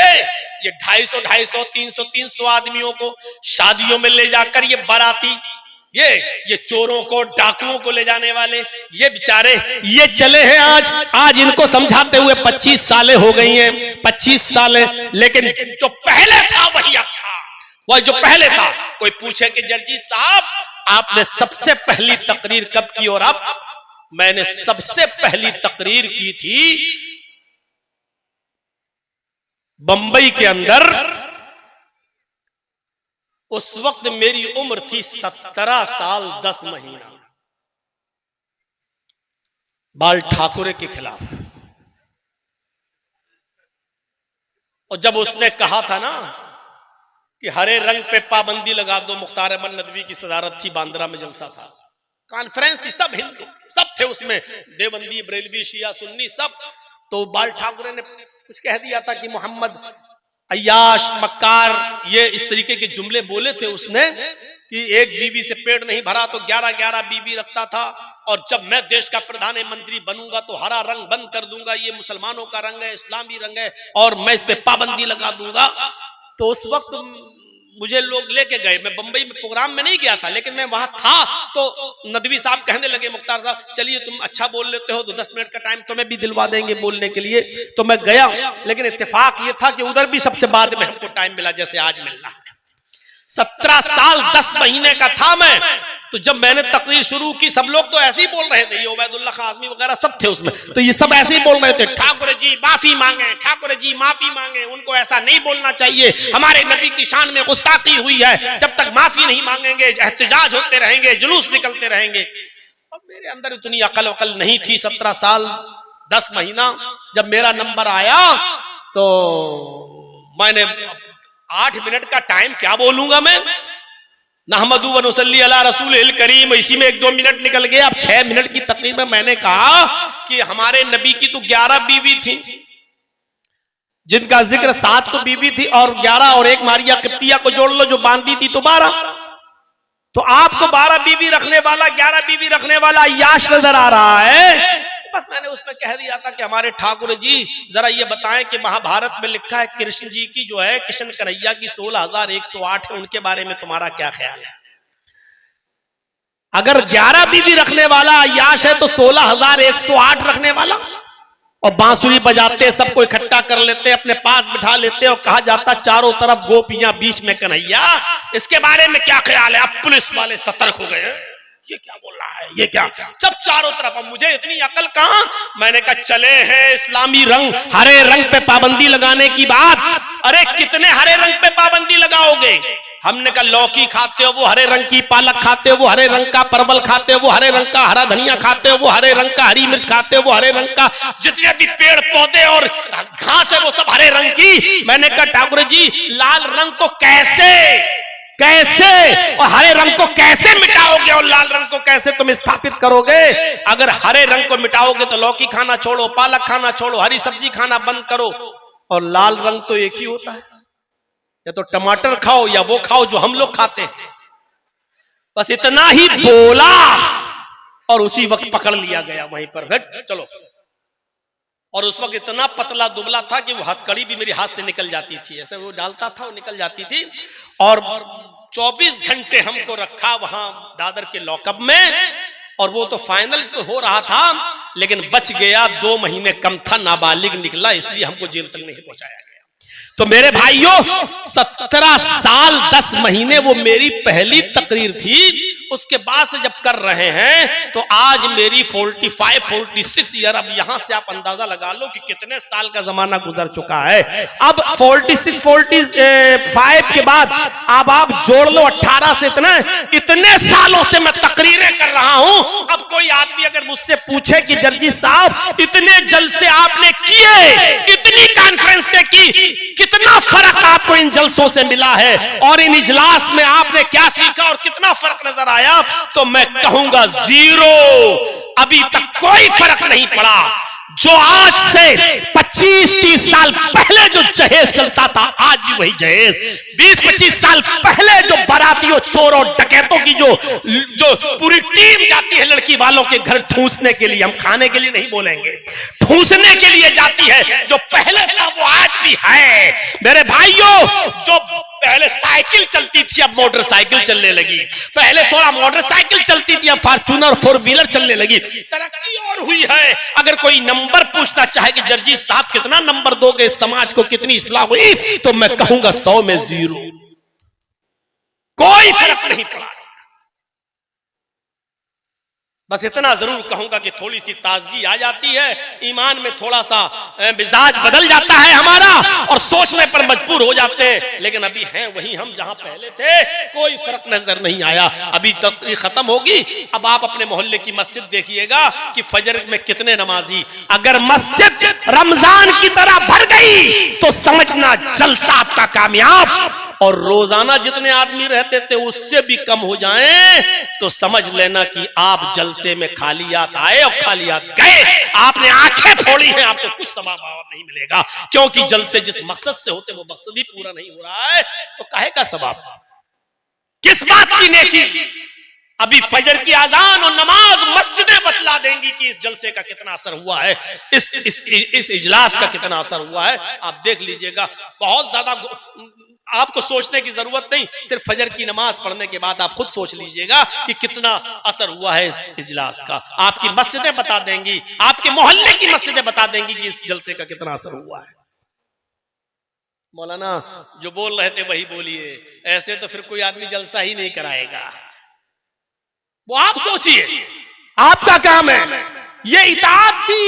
ये 250, 300 आदमियों को शादियों में ले जाकर ये बाराती, ये चोरों को, डाकुओं को ले जाने वाले, ये बेचारे ये चले हैं आज इनको समझाते हुए 25 सालें हो गई हैं, 25 सालें। लेकिन जो पहले था वही अब था, वह जो पहले था। कोई पूछे कि जर्जी साहब आपने सबसे पहली तकरीर कब की? और अब मैंने सबसे पहली तकरीर की थी बंबई के अंदर। उस वक्त मेरी उम्र थी 17 साल 10 महीना, बाल ठाकुरे के खिलाफ। और जब उसने कहा था ना कि हरे रंग पे पाबंदी लगा दो, मुख्तार अहमद नदवी की सदारत थी, बांद्रा में जलसा था, कॉन्फ्रेंस थी, सब हिंदू सब थे उसमें, देवबंदी, बरेलवी, शिया, सुन्नी सब। तो बाल ठाकुरे ने कुछ कह दिया था कि मोहम्मद अय्याश, मक्कार, ये इस तरीके के जुमले बोले थे उसने कि एक बीवी से पेट नहीं भरा तो 11-11 बीवी रखता था, और जब मैं देश का प्रधानमंत्री बनूंगा तो हरा रंग बंद कर दूंगा, ये मुसलमानों का रंग है, इस्लामी रंग है, और मैं इस पे पाबंदी लगा दूंगा। तो उस वक्त मुझे लोग लेके गए, मैं बंबई में प्रोग्राम में नहीं गया था, लेकिन मैं वहां था। तो नदवी साहब कहने लगे, मुख्तार साहब चलिए तुम अच्छा बोल लेते हो तो 10 मिनट का टाइम तुम्हें भी दिलवा देंगे बोलने के लिए। तो मैं गया, लेकिन इत्तेफाक ये था कि उधर भी सबसे बाद में हमको टाइम मिला, जैसे आज मिलना है। 17 साल 10 महीने का था मैं। तो जब मैंने तकरीर शुरू की, सब लोग तो ऐसे ही बोल रहे थे, ये उबैदुल्लाह खां आज़मी वगैरह सब थे उसमें, तो ये सब ऐसे ही बोल रहे थे, ठाकुर जी माफी मांगे, ठाकुर जी माफी मांगे, उनको ऐसा नहीं बोलना चाहिए, हमारे नबी की शान में गुस्ताखी हुई है, जब तक माफी नहीं मांगेंगे एहतजाज होते रहेंगे, जुलूस निकलते रहेंगे। अब मेरे अंदर इतनी अकल वकल नहीं थी। 17 साल 10 महीना जब मेरा नंबर आया तो मैंने 8 मिनट का टाइम क्या बोलूंगा मैं, नहमदु व नुसल्ली अला रसूलिल करीम, इसी में 1-2 मिनट निकल गए। अब 6 मिनट की तकरीर में मैंने कहा कि हमारे नबी की तो 11 बीवी थी, जिनका जिक्र 7 तो बीवी थी, और 11 और एक मारिया किप्तिया को जोड़ लो जो बांधी थी तो 12। तो आपको 12 बीवी रखने वाला, 11 बीवी रखने वाला अय्याश नजर आ रहा है। बस मैंने उसमें कह दिया था कि हमारे ठाकुर जी जरा ये बताएं कि महाभारत में लिखा है कृष्ण जी की जो है, कृष्ण कन्हैया की 16,108 है, उनके बारे में तुम्हारा क्या ख्याल है? अगर 11 बीवी रखने वाला अय्याश है तो 16,108 रखने वाला, और बांसुरी बजाते सबको इकट्ठा कर लेते, अपने पास बिठा लेते, और कहा जाता चारों तरफ गोपियां बीच में कन्हैया, इसके बारे में क्या ख्याल है? अब पुलिस वाले सतर्क हो गए, ये क्या बोल रहा है, ये क्या, सब चारों तरफ। अब मुझे इतनी अकल कहां, मैंने कहा चले हैं इस्लामी रंग, हरे रंग पे पाबंदी लगाने की बात। अरे कितने हरे रंग पे पाबंदी लगाओगे? हमने कहा लौकी खाते हो वो हरे रंग की, पालक खाते हो वो हरे रंग का, परवल खाते हो वो हरे रंग का, हरा धनिया खाते हो वो हरे रंग का, हरी मिर्च खाते हो वो हरे रंग का, जितने भी पेड़ पौधे और घास है वो सब हरे रंग की। मैंने कहा ठाकुर जी लाल रंग को कैसे और हरे रंग को कैसे मिटाओगे, और लाल रंग को कैसे तुम स्थापित करोगे? अगर हरे रंग को मिटाओगे तो लौकी खाना छोड़ो, पालक खाना छोड़ो, हरी सब्जी खाना बंद करो, और लाल रंग तो एक ही होता है, या तो टमाटर खाओ या वो खाओ जो हम लोग खाते हैं। बस इतना ही बोला और उसी वक्त पकड़ लिया गया वहीं पर, चलो। और उस वक्त इतना पतला दुबला था कि वो हथकड़ी भी मेरी हाथ से निकल जाती थी, ऐसे वो डालता था वो निकल जाती थी। और 24 घंटे हमको रखा वहां दादर के लॉकअप में, और वो तो फाइनल तो हो रहा था लेकिन बच गया, 2 महीने कम था, नाबालिग निकला, इसलिए हमको जेल तक नहीं पहुंचाया गया। तो मेरे भाइयों 17 साल 10 महीने वो मेरी पहली तकरीर थी। उसके बाद से जब कर रहे हैं तो आज मेरी 45-46 ईयर, अब यहां से आप अंदाजा लगा लो कि कितने साल का जमाना गुजर चुका है। अब 46-45 के बाद अब आप जोड़ लो 18 से इतने सालों से मैं तकरीरें कर रहा हूं। अब कोई आदमी अगर मुझसे पूछे कि जर्जी साहब इतने जलसे आपने किए, इतनी कॉन्फ्रेंसें की, कितना फर्क आपको इन जलसों से मिला है और इन इजलास में आपने क्या सीखा और कितना फर्क नजर आया, तो मैं कहूंगा 0। अभी तक कोई फर्क नहीं पड़ा। जो आज से 25-30 साल पहले जो जहेज चलता था, आज भी वही जहेज। 20-25 साल पहले जो बारातियों, चोरों, डकैतों की जो पूरी टीम जाती है लड़की वालों के घर ठूसने के लिए, हम खाने के लिए नहीं बोलेंगे, ठूसने के लिए जाती है, जो पहले था वो आज भी है। मेरे भाइयों, जो पहले साइकिल चलती थी अब मोटरसाइकिल चलने लगी, पहले थोड़ा मोटरसाइकिल चलती थी अब फॉर्च्यूनर 4 व्हीलर चलने लगी, तरक्की और हुई है। अगर कोई नंबर पूछना चाहे कि जर्जी साहब कितना नंबर दोगे, समाज को कितनी इस्लाह हुई, तो मैं कहूंगा 100 में 0। कोई फर्क नहीं पड़ा। बस इतना जरूर कहूंगा कि थोड़ी सी ताजगी आ जाती है, ईमान में थोड़ा सा मिजाज बदल जाता है हमारा और सोचने पर मजबूर हो जाते हैं, लेकिन अभी हैं वही हम जहां पहले थे, कोई फर्क नजर नहीं आया। अभी तकरीर खत्म होगी, अब आप अपने मोहल्ले की मस्जिद देखिएगा कि फजर में कितने नमाजी। अगर मस्जिद रमजान की तरह भर गई तो समझना जलसा आपका कामयाब, और रोजाना जितने आदमी रहते थे उससे भी कम हो जाएं तो समझ लेना कि आप जलसे में खालियात आए और खालियात गए। आपने आंखें फोड़ी हैं, आपको कुछ सवाब नहीं मिलेगा, क्योंकि जलसे जिस मकसद से होते वो मकसद ही पूरा नहीं हो रहा है, तो काहे का सवाब, किस बात की नेकी। अभी फजर की आजान और नमाज मस्जिदें बतला देंगी कि इस जलसे का कितना असर हुआ है, इस इजलास का कितना असर हुआ है। आप देख लीजिएगा, बहुत ज्यादा आपको सोचने की जरूरत नहीं, सिर्फ फजर की नमाज पढ़ने के बाद आप खुद सोच लीजिएगा कि कितना असर हुआ है इस इजलास का। आपकी मस्जिदें बता देंगी, आपके मोहल्ले की मस्जिदें बता देंगी कि इस जलसे का कितना असर हुआ है। मौलाना जो बोल रहे थे वही बोलिए, ऐसे तो फिर कोई आदमी जलसा ही नहीं कराएगा। वो आप सोचिए, आपका काम है, ये इताअत थी,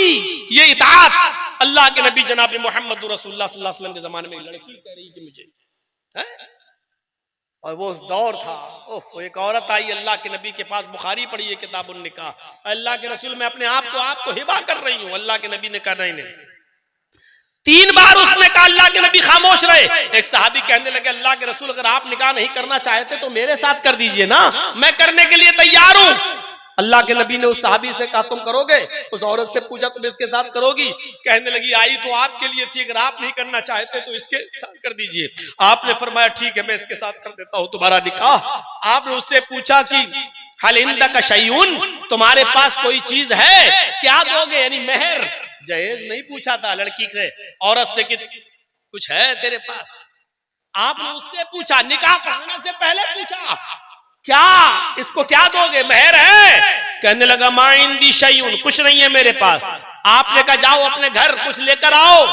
ये इताअत। अल्लाह के नबी जनाब मोहम्मद रसूलुल्लाह सल्लल्लाहु अलैहि वसल्लम के जमाने में एक लड़की कह रही कि मुझे है? और वो दौर था, एक औरत आई अल्लाह के नबी के पास, बुखारी पढ़ी है किताबुन निकाह, अल्लाह के रसूल मैं अपने आप को हिबा कर रही हूँ। अल्लाह के नबी ने कहा नहीं। 3 बार उसने कहा, अल्लाह के नबी खामोश रहे। एक सहाबी कहने लगे अल्लाह के रसूल अगर आप निकाह नहीं करना चाहते तो मेरे साथ कर दीजिए ना, मैं करने के लिए तैयार हूं। अल्लाह के नबी ने उस सहाबी से कहा तुम करोगे? उस औरत से पूछा तुम इसके साथ करोगी? कहने लगी आई तो आपके लिए थी, अगर आप नहीं करना चाहते तो इसके साथ कर दीजिए। आपने फरमाया ठीक है मैं इसके साथ कर देता हूं तुम्हारा निकाह। आपने उससे पूछा कि हल इंदका शैउन, तुम्हारे पास कोई चीज है, क्या दोगे, यानी मेहर, जहेज नहीं पूछा था लड़की से, औरत से कि कुछ है तेरे पास। आपने उससे पूछा, निकाह पढ़ाने से पहले पूछा क्या इसको क्या दोगे, मेहर है? कहने लगा मा इंदी शैउन, कुछ नहीं है मेरे पास। आपने कहा जाओ अपने घर कुछ लेकर आओ।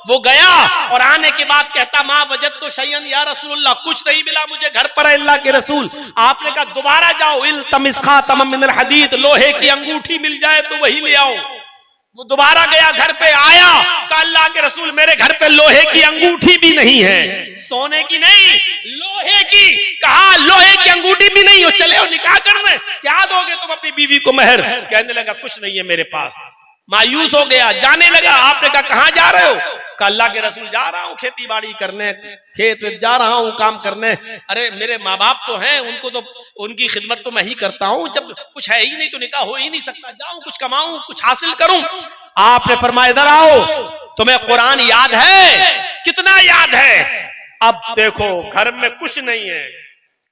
वो गया और आने के बाद कहता माँ वजद तो शैयन या रसूलुल्लाह, कुछ नहीं मिला मुझे घर पर अल्लाह के रसूल। आपने कहा दोबारा जाओ, इल्तमिस खातम मिनल हदीद, लोहे की अंगूठी मिल जाए तो वही ले आओ। वो दोबारा गया, घर पे आया, कहा अल्लाह के रसूल मेरे घर पे लोहे की अंगूठी भी नहीं है, सोने की नहीं लोहे की। कहा लोहे की अंगूठी भी नहीं हो, चले हो निकाह करने, क्या दोगे तुम अपनी बीवी को मेहर? कहने लगा कुछ नहीं है मेरे पास। मायूस हो गया, जाने लगा। आपने कहा कहां जा रहे हो? कहा अल्लाह के रसूल जा रहा हूँ खेती बाड़ी करने, खेत में जा रहा हूँ काम करने। अरे मेरे माँ बाप तो हैं, उनको तो उनकी खिदमत तो मैं ही करता हूँ, जब कुछ है ही नहीं तो निकाह हो ही नहीं सकता, जाऊं कुछ कमाऊं कुछ हासिल करूं। आपने फरमाया इधर आओ, तुम्हें कुरान याद है? कितना याद है? अब देखो घर में कुछ नहीं है,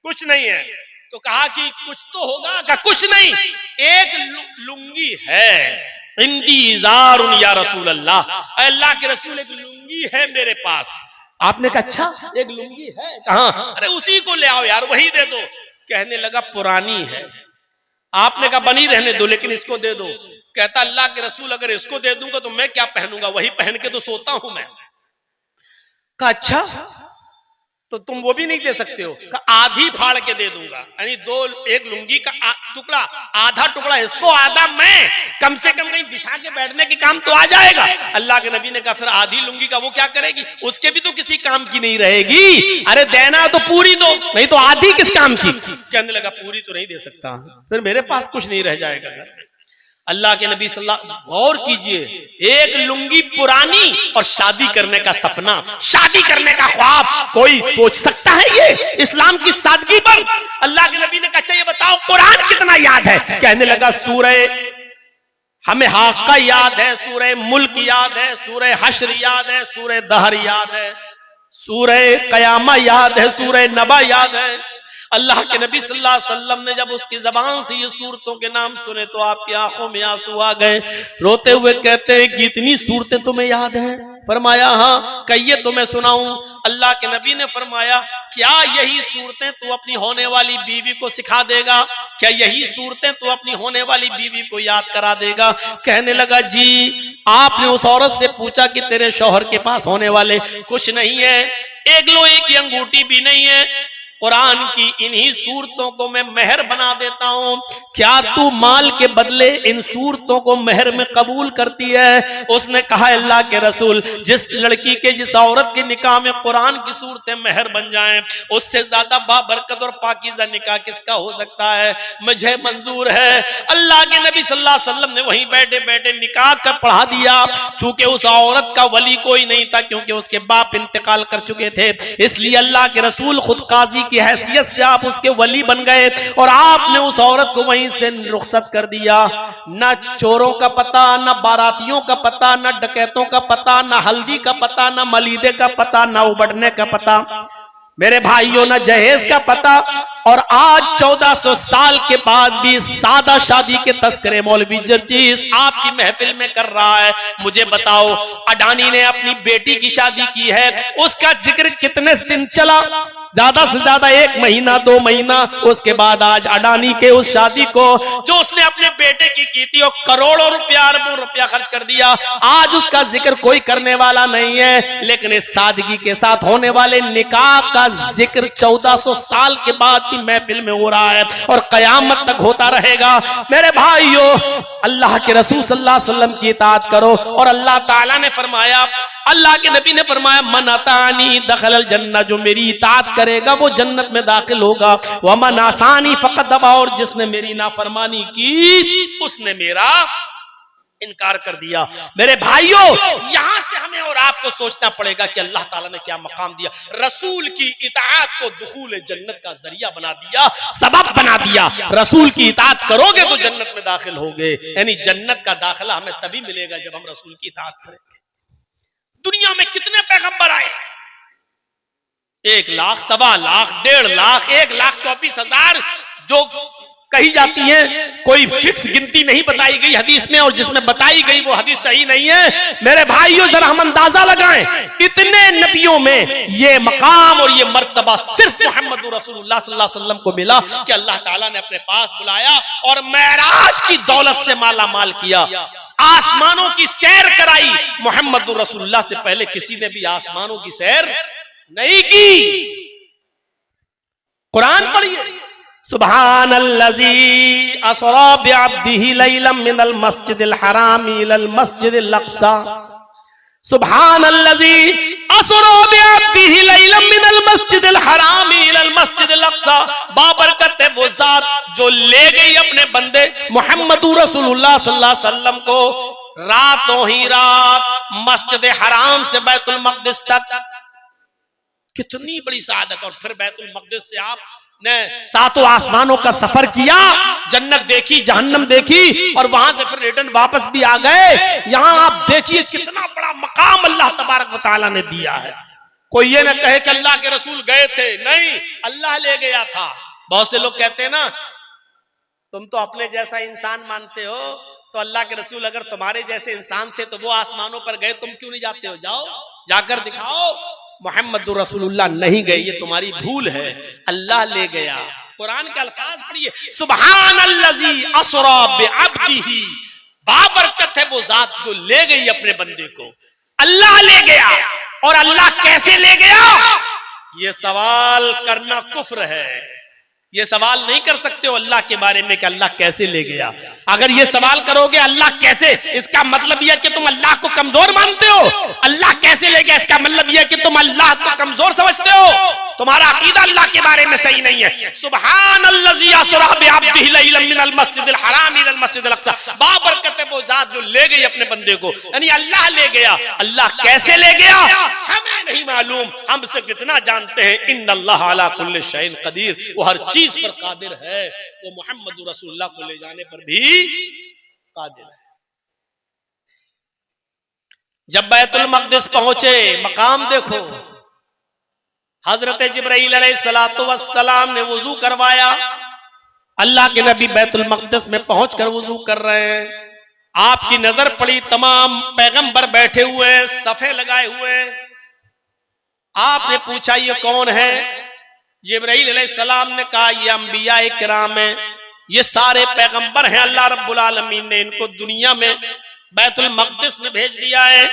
कुछ नहीं है। तो कहा कि कुछ तो होगा। कहा कुछ नहीं, एक लुंगी है, इंदी इज़ारुन या रसूल अल्लाह, अल्लाह के रसूल एक लुंगी है मेरे पास। आपने कहा अच्छा एक लुंगी है कहां? अरे उसी को ले आओ यार, वही दे दो। कहने लगा पुरानी है। आपने कहा बनी रहने दो लेकिन इसको दे दो। कहता अल्लाह के रसूल अगर इसको दे दूंगा तो मैं क्या पहनूंगा, वही पहन के तो सोता हूं मैं। कहा अच्छा तो तुम वो भी नहीं दे सकते हो? आधी फाड़ के दे दूंगा, यानी एक लुंगी का टुकड़ा, आधा टुकड़ा इसको आधा मैं, कम से कम कहीं बिछा के बैठने के काम तो आ जाएगा। अल्लाह के नबी ने कहा फिर आधी लुंगी का वो क्या करेगी, उसके भी तो किसी काम की नहीं रहेगी। अरे देना तो पूरी दो, नहीं तो आधी किस काम की? कहने लगा पूरी तो नहीं दे सकता, फिर मेरे पास कुछ नहीं रह जाएगा घर में। अल्लाह के नबी सल्लल्लाहु, गौर कीजिए, एक लुंगी पुरानी और शादी करने का सपना, शादी करने का ख्वाब, कोई सोच सकता है ये इस्लाम की सादगी पर? अल्लाह के नबी ने कहा ये बताओ कुरान कितना याद है? कहने लगा सूरह हमें हाका याद है, सूरह मुल्क याद है, सूरह हश्र याद है, सूरह दहर याद है, सूरह कयामा याद है, सूरह नबा याद है। अल्लाह के नबी सल्लल्लाहु अलैहि वसल्लम ने जब उसकी जबान से ये सूरतों के नाम सुने तो आपकी आंखों में आंसू आ गए। रोते हुए कहते हैं कि इतनी सूरतें तुम्हें याद हैं? फरमाया हाँ। कहिए तो मैं सुनाऊं। अल्लाह के नबी ने फरमाया क्या यही सूरतें तू अपनी होने वाली बीवी को सिखा देगा? क्या यही सूरतें तू अपनी होने वाली बीवी को याद करा देगा? कहने लगा जी। आपने उस औरत से पूछा कि तेरे शौहर के पास होने वाले कुछ नहीं है, एक लोहे की अंगूठी भी नहीं है, कुरान की इन्हीं सूरतों को मैं मेहर बना देता हूं, क्या तू माल के बदले इन सूरतों को मेहर में कबूल करती है? उसने कहा अल्लाह के रसूल, जिस लड़की के, जिस औरत के निकाह में कुरान की सूरतें मेहर बन जाएं, उससे ज्यादा बाबरकत और पाकीज़ा निकाह किसका हो सकता है? मुझे मंजूर है। अल्लाह के नबी सल्लल्लाहु अलैहि वसल्लम ने वहीं बैठे बैठे निकाह कर पढ़ा दिया। चूंकि उस औरत का वली कोई नहीं था, क्योंकि उसके बाप इंतकाल कर चुके थे, इसलिए अल्लाह के रसूल खुद काजी की हैसियत से आप उसके वली बन गए और आपने उस औरत को वहीं से रुखसत कर दिया। ना चोरों का पता, ना बारातियों का पता, ना डकैतों का पता, ना हल्दी का पता, ना मलीदे का पता, ना उबड़ने का पता, मेरे भाइयों, ना जहेज का पता। और आज 1400 साल के बाद भी सादा शादी के तस्करे मौलवी जर्जीस आपकी महफिल में कर रहा है। मुझे बताओ, अडानी ने अपनी बेटी की शादी की है, उसका जिक्र कितने दिन चला? ज्यादा से ज्यादा 1 महीना 2 महीना। उसके बाद आज अडानी के उस शादी को जो उसने अपने बेटे की थी, और करोड़ों रुपया, अरबों रुपया खर्च कर दिया, आज उसका जिक्र कोई करने वाला नहीं है। लेकिन इस सादगी के साथ होने वाले निकाह का जिक्र 1400 साल के बाद की महफिल में हो रहा है और कयामत तक होता रहेगा। मेरे भाइयों, अल्लाह के रसूल सल्लल्लाहु अलैहि वसल्लम की इताअत करो। और अल्लाह ताला ने फरमाया, अल्लाह के नबी ने फरमाया, मन अतानी दखलल जन्नह, जो मेरी इताअत करेगा वो जन्नत में दाखिल होगा। व मन आसानी फकत दबा, और जिसने मेरी नाफरमानी की उसने मेरा इनकार कर दिया। मेरे भाइयों, यहां से हमें और आपको सोचना पड़ेगा कि अल्लाह ताला ने क्या मकाम दिया। रसूल की इताअत को दुखूल जन्नत का जरिया बना दिया, सबब बना दिया। रसूल की इताअत करोगे तो जन्नत में दाखिल होगे। यानी जन्नत का दाखिला हमें तभी मिलेगा जब हम रसूल की इताअत करेंगे। दुनिया में कितने पैगंबर आए? 1 लाख, 1.25 लाख, 1.5 लाख, 1,24,000 जो कही जाती है। कोई फिक्स गिनती नहीं बताई गई हदीस में, और जिसमें बताई गई वो हदीस सही नहीं है। मेरे भाइयों, जरा हम अंदाजा लगाएं, इतने नबियों में ये मकाम और ये मर्तबा सिर्फ मोहम्मद रसूलुल्लाह सल्लल्लाहु अलैहि वसल्लम को मिला कि अल्लाह ताला ने अपने पास बुलाया और मेराज की दौलत से माला माल किया, आसमानों की सैर कराई। मोहम्मद रसूलुल्लाह से पहले किसी ने भी आसमानों की सैर नहीं की। कुरान पढ़िए, सुब्हानल्लज़ी असरा बिअब्दिही लैलन मिनल मस्जिदिल हराम इलल मस्जिदिल अक़सा, सुब्हानल्लज़ी असरा बिअब्दिही लैलन मिनल मस्जिदिल हराम इलल मस्जिदिल अक़सा। बाबरकत है वो जात जो ले गई अपने बंदे मोहम्मद रसूलुल्लाह सल्लल्लाहु अलैहि वसल्लम को रातों ही रात मस्जिद हराम से बैतुल मक़दिस तक। कितनी बड़ी सआदत। और फिर बैतुल मक़दिस से आप ने 7 आसमानों का सफर किया, जन्नत देखी, जहन्नम देखी, और वहां से फिर रिटर्न वापस भी आ गए। यहां आप देखिए कितना बड़ा मकाम अल्लाह तबारक व तआला ने दिया है। कोई ये ना कहे कि अल्लाह के रसूल गए थे, नहीं, अल्लाह ले गया था। बहुत से लोग कहते हैं ना, तुम तो अपने जैसा इंसान मानते हो, तो अल्लाह के रसूल अगर तुम्हारे जैसे इंसान थे तो वो आसमानों पर गए, तुम क्यों नहीं जाते हो? जाओ, जाकर दिखाओ। मोहम्मद रसूलुल्लाह नहीं गए, ये तुम्हारी भूल है, अल्लाह ले गया। कुरान के अल्फाज पढ़िए, सुब्हानल्लज़ी असरा बिअब्दिही, बाबरकत है वो जात जो ले गई अपने बंदे को, अल्लाह ले गया। और अल्लाह कैसे ले गया, ये सवाल करना कुफ्र है। ये सवाल नहीं कर सकते हो अल्लाह के बारे में कि अल्लाह कैसे ले गया। अगर ये सवाल करोगे अल्लाह कैसे, इसका मतलब यह कि तुम अल्लाह को कमजोर मानते हो। अल्लाह कैसे ले गया, इसका मतलब यह कि तुम अल्लाह को कमजोर समझते हो। तुम्हारा अकीदा अल्लाह के बारे में सही नहीं है। सुब्हानल्लज़ी असरा बिअब्दिही लैलन मिनल मस्जिदिल हराम इलल मस्जिदिल अक़सा, बाबरकत है वो जात जो ले गई अपने बंदे को, यानी अल्लाह ले गया। अल्लाह कैसे ले गया हमें नहीं मालूम, हम सिर्फ इतना जानते हैं, इन्नल्लाह अला कुल्लि शैइन क़दीर, वो हर चीज पर कादिर है। वो मोहम्मद रसूलुल्लाह को ले जाने पर भी कादिर है। जब बैतुल मक़दिस पहुंचे, मकाम देखो, हजरत जिब्राइल अलैहिस्सलातु वस्सलाम ने वुजू करवाया। अल्लाह के नबी बैतुल मक़दिस में पहुंचकर वुजू कर रहे हैं। आपकी नजर पड़ी, तमाम पैगंबर बैठे हुए, सफे लगाए हुए। आपने पूछा ये कौन है? जिब्राइल अलैहिस्सलाम ने कहा ये अंबिया किराम है, ये सारे पैगंबर हैं। अल्लाह रब्बुल आलमीन ने इनको दुनिया में बैतुल मक़दिस में भेज दिया है।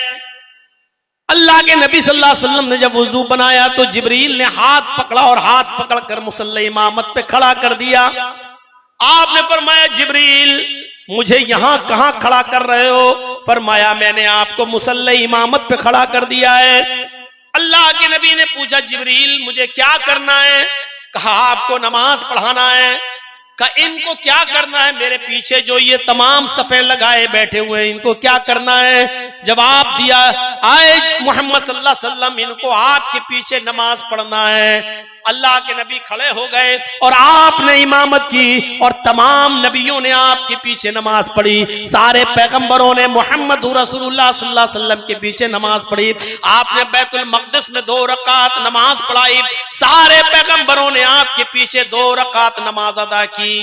अल्लाह के नबी सल्लल्लाहु अलैहि वसल्लम ने जब वुजू बनाया तो जिब्रील ने हाथ पकड़ा और हाथ पकड़कर मुसल्ला इमामत पे खड़ा कर दिया। आपने फरमाया जिब्रील मुझे यहां कहां खड़ा कर रहे हो? फरमाया मैंने आपको मुसल्ला इमामत पे खड़ा कर दिया है। अल्लाह के नबी ने पूछा जिब्रील मुझे क्या करना है? कहा आपको नमाज पढ़ाना है। कहा इनको क्या करना है? मेरे पीछे जो ये तमाम सफे लगाए बैठे हुए हैं इनको क्या करना है? जवाब दिया आए मोहम्मद सल्लल्लाहु अलैहि वसल्लम इनको आपके पीछे नमाज पढ़ना है। अल्लाह के नबी खड़े हो गए और आपने इमामत की और तमाम नबियों ने आपके पीछे नमाज पढ़ी। सारे पैगंबरों ने मोहम्मद रसूलुल्लाह सल्लल्लाहु अलैहि वसल्लम के पीछे नमाज पढ़ी। आपने बैतुल मक़दिस में 2 रकात नमाज पढ़ाई। सारे पैगंबरों ने आपके पीछे 2 रकात नमाज अदा की।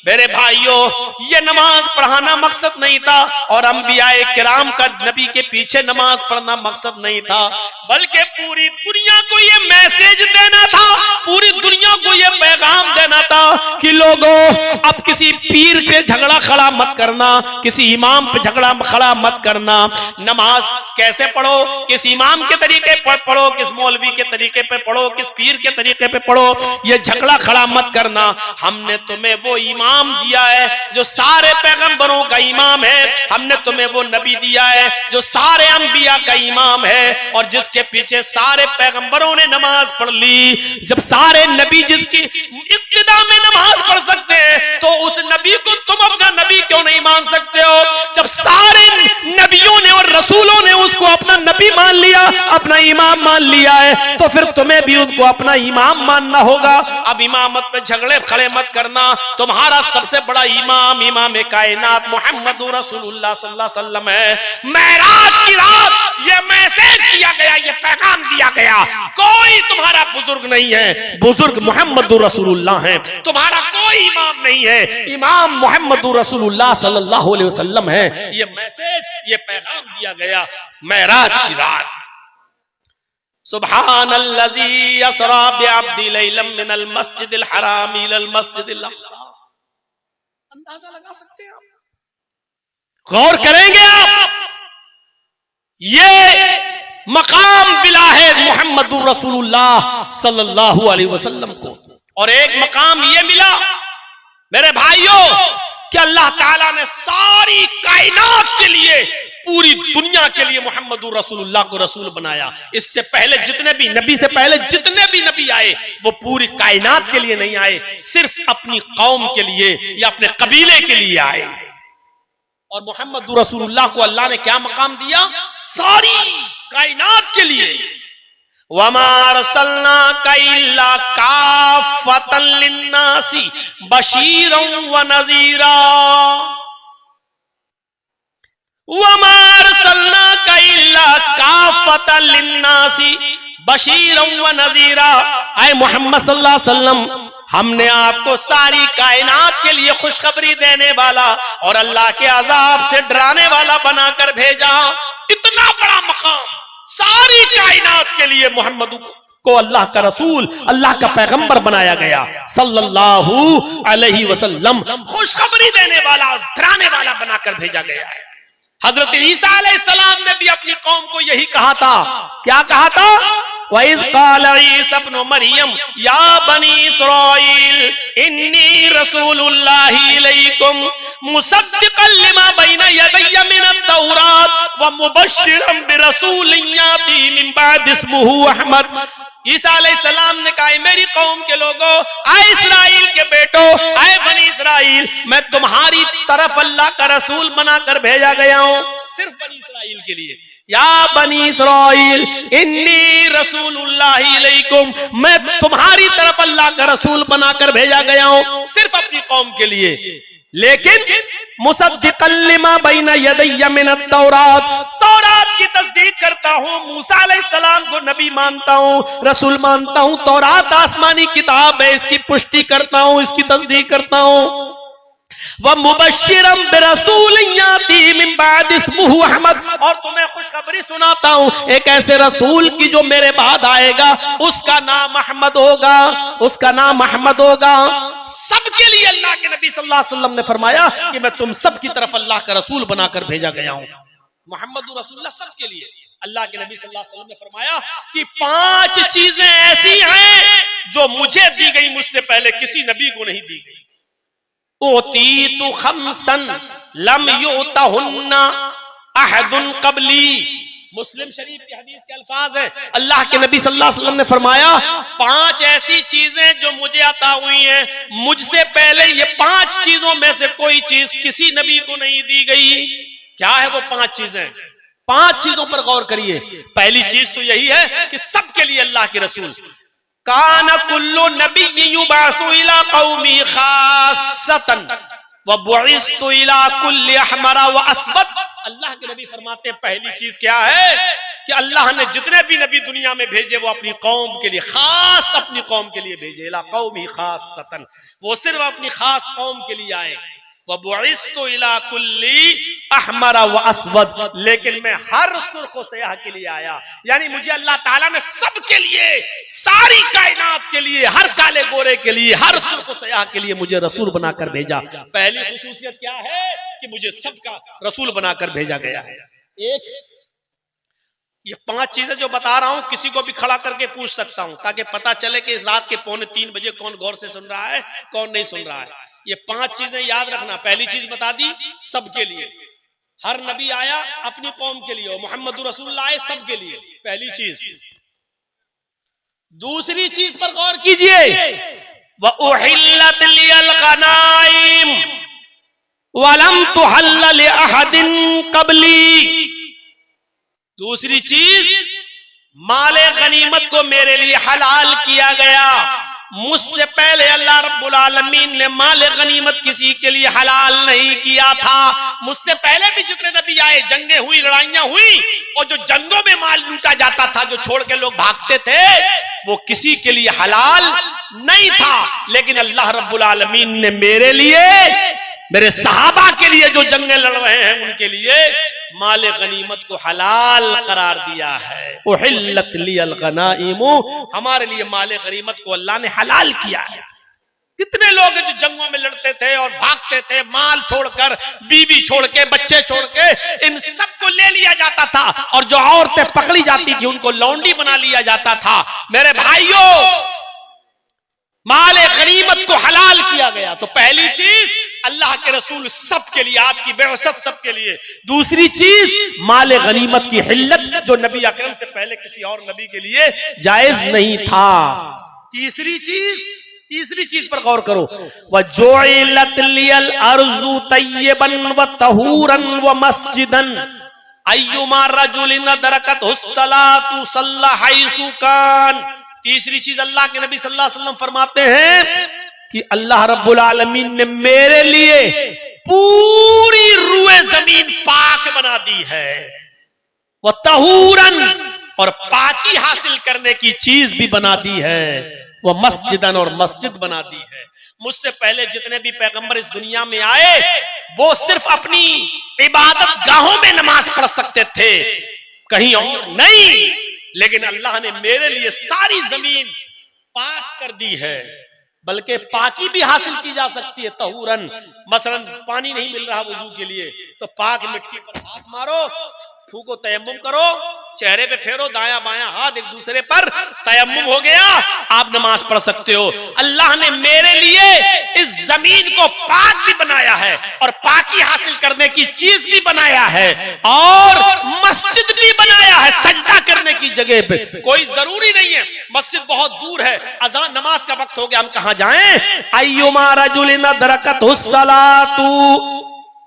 मेरे भाइयों ये नमाज पढ़ाना मकसद नहीं था और अंबियाए किराम का नबी के पीछे नमाज पढ़ना मकसद नहीं था, बल्कि पूरी दुनिया को ये मैसेज देना था, पूरी दुनिया को ये पैगाम देना था कि लोगों अब किसी पीर पे झगड़ा खड़ा मत करना, किसी इमाम पे झगड़ा खड़ा मत करना। नमाज कैसे पढ़ो? किस इमाम के तरीके पर पढ़ो, किस मौलवी के तरीके पे पढ़ो, किस पीर के तरीके पे पढ़ो, ये झगड़ा खड़ा मत करना। हमने तुम्हें वो इमाम दिया है जो सारे पैगंबरों का इमाम है, हमने तुम्हें वो नबी दिया है जो सारे अंबिया का इमाम है और जिसके पीछे सारे पैगंबरों ने नमाज पढ़ ली। जब सारे नबी जिसकी इब्तिदा में नमाज पढ़ सकते हैं तो उस नबी को तुम अपना नबी क्यों नहीं मान सकते हो? जब सारे नबियों ने और रसूलों ने उसको अपना नबी मान लिया, अपना इमाम मान लिया है, तो फिर तुम्हें भी उनको अपना इमाम मानना होगा। अब इमामत पे झगड़े खड़े मत करना। तुम्हारा सबसे बड़ा इमाम इमाम कायनात मोहम्मद रसूलुल्लाह सल्लल्लाहु अलैहि वसल्लम है। मेराज की रात ये मैसेज दिया गया, ये पैगाम दिया गया, कोई तुम्हारा बुजुर्ग नहीं है, बुजुर्ग मोहम्मद रसूलुल्लाह है, तुम्हारा कोई इमाम नहीं है, इमाम मोहम्मद रसूलुल्लाह सल्लल्लाहु अलैहि वसल्लम है। ये मैसेज, ये पैगाम दिया गया मेराज की रात। सुब्हानल्लज़ी यसरा बिअब्दी लैलन मिनल मस्जिदिल हराम इलल मस्जिदिल अक़सा। अंदाजा लगा सकते हैं आप? गौर करेंगे आप? ये मकाम मिला है मोहम्मदुर रसूलुल्लाह सल्लल्लाहु अलैहि वसल्लम को। और एक मकाम ये मिला मेरे भाइयों कि अल्लाह ताला ने सारी कायनात के लिए, पूरी दुनिया के लिए मोहम्मदुर रसूलुल्लाह को रसूल बनाया। इससे पहले जितने भी नबी से पहले जितने भी नबी आए वो पूरी कायनात के लिए नहीं आए, सिर्फ अपनी कौम के लिए या अपने कबीले के लिए आए। और मोहम्मदुर रसूलुल्लाह को अल्लाह ने क्या मकाम दिया? सारी कायनात के लिए। वमा अरसलनाका इल्ला काफ़तन लिन्नासी बशीरन व नज़ीरा। वमा अरसलनाका इल्ला काफ़तन लिन्नासी बशीरन व नज़ीरा। ऐ मोहम्मद सल्लल्लाहु अलैहि वसल्लम हमने आपको सारी कायनात के लिए खुशखबरी देने वाला और अल्लाह के अजाब से डराने वाला बनाकर भेजा। इतना बड़ा मकाम सारी कायनात के लिए मोहम्मद को अल्लाह का रसूल, अल्लाह का पैगंबर बनाया गया सल्लल्लाहु अलैहि वसल्लम। खुशखबरी देने वाला और डराने वाला बनाकर भेजा गया है। हजरत ईसा अलैहिस्सलाम ने भी अपनी कौम को यही कहा था। क्या कहा था? वइज़ क़ाल ईसा इब्नु मरियम या बनी इस्राईल इन्नी रसूलुल्लाहि इलैकुम मुसद्दिक़न लिमा बैना यदैया मिनत तौरात व मुबश्शिरन बिरसूलिन याती मिन बाद इस्मुहु अहमद। ईसा अलैहिस्सलाम ने कहा मेरी कौम के लोगों, आए इस्राइल के बेटो, आए बनी इस्राइल, मैं तुम्हारी तरफ अल्लाह का रसूल बनाकर भेजा गया हूं, सिर्फ बनी इस्राइल के लिए। या बनी इस्राइल इन्नी रसूलुल्लाहि इलैकुम, मैं तुम्हारी तरफ अल्लाह का रसूल बनाकर भेजा गया हूं, सिर्फ अपनी कौम के लिए। लेकिन मुसद्दिक़न लिमा बैना यदैया मिनत तौरात, तौरात की तस्दीक करता हूं, मूसा अलैहिस्सलाम को नबी मानता हूं, रसूल मानता हूं, तौरात आसमानी किताब है, इसकी पुष्टि करता हूं, इसकी तस्दीक करता हूं। वह मुबश्शिरम बिरसूलिन याती मिन बाद इस्मुहु अहमद, और तुम्हें खुशखबरी सुनाता हूं एक ऐसे रसूल की जो मेरे बाद आएगा, उसका नाम अहमद होगा, उसका नाम अहमद होगा। सबके लिए अल्लाह के नबी सल्लल्लाहु अलैहि वसल्लम ने फरमाया कि मैं तुम सब की तरफ अल्लाह का रसूल बनाकर भेजा गया हूं। मोहम्मद रसूलुल्लाह सबके लिए। अल्लाह के नबी सल्लल्लाहु अलैहि वसल्लम ने फरमाया कि 5 चीजें ऐसी हैं जो मुझे दी गई, मुझसे पहले किसी नबी को नहीं दी गई। ओतीतु खम्सन लम युतहुन्ना अहदुन क़ब्ली। मुस्लिम शरीफ की हदीस के अल्फाज है, अल्लाह के नबी सल्लल्लाहु अलैहि वसल्लम ने फरमाया 5 ऐसी चीजें जो मुझे अता हुई हैं, मुझसे पहले ये 5 चीजों में से कोई चीज किसी नबी को नहीं दी गई। क्या है वो 5 चीजें? 5 चीजों पर गौर करिए। पहली चीज तो यही है कि सबके लिए अल्लाह के रसूल, कान कुल्लु नबी युबासु इला कौमी खासतन व बुइस्तु इला कुल्लि अहमरा व अस्वद। अल्लाह के नबी फरमाते हैं पहली चीज क्या है कि अल्लाह ने जितने भी नबी दुनिया में भेजे वो अपनी कौम के लिए, खास अपनी कौम के लिए भेजे। इला कौमी खासतन, वो सिर्फ अपनी खास कौम के लिए आए। वबुइस्तु इला कुल्ली अहमरा व अस्वद, लेकिन मैं हर सुर्ख व सयाह के लिए आया। यानी मुझे अल्लाह ताला ने सबके लिए, सारी कायनात के लिए, हर काले गोरे के लिए, हर सुर्ख व सयाह के लिए मुझे रसूल बनाकर भेजा। पहली खुसूसियत क्या है कि मुझे सबका रसूल बनाकर भेजा गया है। एक ये 5 चीजें जो बता रहा हूं किसी को भी खड़ा करके पूछ सकता हूं, ताकि पता चले कि इस रात के 2:45 बजे कौन गौर से सुन रहा है, कौन नहीं सुन रहा है। ये 5 चीजें याद रखना। पहली चीज बता दी सबके लिए, हर नबी आया अपनी कौम के लिए, मोहम्मद रसूलुल्लाह आए सबके लिए, पहली चीज। दूसरी चीज पर गौर कीजिए, व उहिल्लत लियल गनाइम वलम तुहल्ल लि अहदिन क़ब्ली। दूसरी चीज, माले गनीमत को मेरे लिए हलाल किया गया। मुझसे पहले अल्लाह रब्बुल आलमीन ने माले गनीमत किसी के लिए हलाल नहीं किया था। मुझसे पहले भी जितने नबी आए, जंगें हुई, लड़ाइयां हुई, और जो जंगों में माल लूटा जाता था, जो छोड़ के लोग भागते थे, वो किसी के लिए हलाल नहीं था। लेकिन अल्लाह रब्बुल आलमीन ने मेरे लिए, मेरे सहाबा के लिए जो जंगें लड़ रहे हैं उनके लिए माले गनीमत को हलाल करार दिया है। उहिल्लत लियल गनाइमु, हमारे लिए माले गनीमत को अल्लाह ने हलाल किया है। कितने लोग जो जंगों में लड़ते थे और भागते थे, माल छोड़कर, बीवी छोड़ के, बच्चे छोड़ के, इन सबको ले लिया जाता था, और जो औरतें पकड़ी जाती थी उनको लौंडी बना लिया जाता था। मेरे भाइयों, माले गनीमत को हलाल किया गया। तो पहली चीज अल्लाह के रसूल सबके लिए, आपकी बेअसत सबके लिए। दूसरी चीज, माले गनीमत की हिल्लत जो नबी अकरम से पहले किसी और नबी के लिए जायज नहीं था। तीसरी चीज पर गौर करो, व जुइलत लियल अर्जु तय्यबन व तहूरन व मस्जिदन अय्युमा रजुलिन दरकतहु सलातु सल्ला हैसु कान। तीसरी चीज अल्लाह के नबी सल्लल्लाहु अलैहि वसल्लम फरमाते हैं कि अल्लाह रब्बुल आलमीन ने मेरे लिए पूरी रूए जमीन पाक बना दी है। वह तहूरन, और पाकी हासिल करने की चीज भी बना दी है। वह मस्जिदन, और मस्जिद बना दी है। मुझसे पहले जितने भी पैगंबर इस दुनिया में आए वो सिर्फ अपनी इबादत गाहों में नमाज पढ़ सकते थे, कहीं और नहीं। लेकिन अल्लाह ने मेरे लिए सारी जमीन पाक कर दी है। बल्कि पाकी भी हासिल की जा सकती है। तहूरन, मसलन पानी नहीं मिल रहा वुजू के लिए, तो पाक मिट्टी पर हाथ मारो, फूको, तयम्मुम करो, चेहरे पे फेरो, दाया बाया हाथ एक दूसरे पर, तयम्मुम हो गया, आप नमाज पढ़ सकते हो। अल्लाह ने मेरे लिए इस जमीन को पाक भी बनाया है, और पाकी हासिल करने की चीज भी बनाया है, और मस्जिद भी बनाया है सजदा करने की जगह पे। कोई जरूरी नहीं है मस्जिद बहुत दूर है, अज़ान नमाज का वक्त हो गया, हम कहां जाएं? अय्युमा रजुलिन दरकतहु सलातु,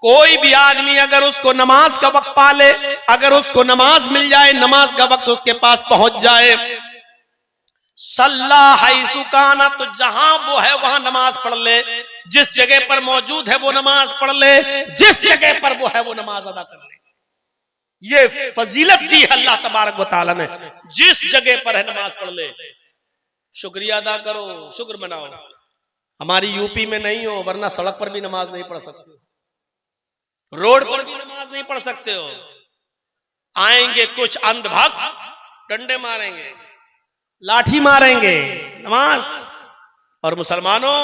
कोई भी आदमी अगर उसको नमाज का वक्त पाले, अगर उसको नमाज मिल जाए, नमाज का वक्त उसके पास पहुंच जाए, सल्ला हैसु काना, तो जहां वो है वहां नमाज पढ़ ले। जिस जगह पर मौजूद है वो नमाज पढ़ ले, जिस जगह पर वो है वो नमाज अदा कर ले। ये फजीलत दी है अल्लाह तबारक व तआला ने, जिस जगह पर है नमाज पढ़ ले। शुक्रिया अदा करो, शुक्र मनाओ। हमारी यूपी में नहीं हो, वरना सड़क पर भी नमाज नहीं पढ़ सकते, रोड पर भी नमाज नहीं पढ़ सकते हो। आएंगे कुछ अंधभक्त, डंडे मारेंगे, लाठी मारेंगे, नमाज। और मुसलमानों,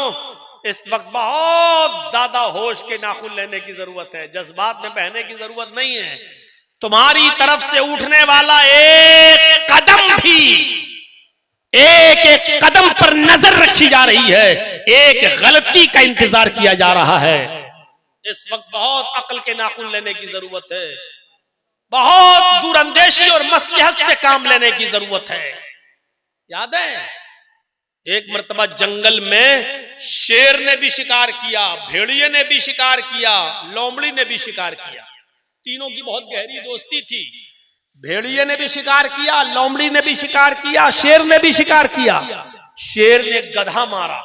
इस वक्त बहुत ज्यादा होश के नाखून लेने की जरूरत है, जज्बात में बहने की जरूरत नहीं है। तुम्हारी तरफ से उठने वाला एक कदम भी, एक एक कदम पर नजर रखी जा रही है, एक गलती का इंतजार किया जा रहा है। इस वक्त बहुत अक्ल के नाखून लेने की जरूरत है, बहुत दूरंदेशी और मसलहत से काम लेने की जरूरत है। याद है एक मर्तबा जंगल में शेर ने भी शिकार किया, भेड़िए ने भी शिकार किया, लोमड़ी ने भी शिकार किया। तीनों की बहुत गहरी दोस्ती थी। भेड़िए ने भी शिकार किया, लोमड़ी ने भी शिकार किया, शेर ने भी शिकार किया। शेर ने गधा मारा,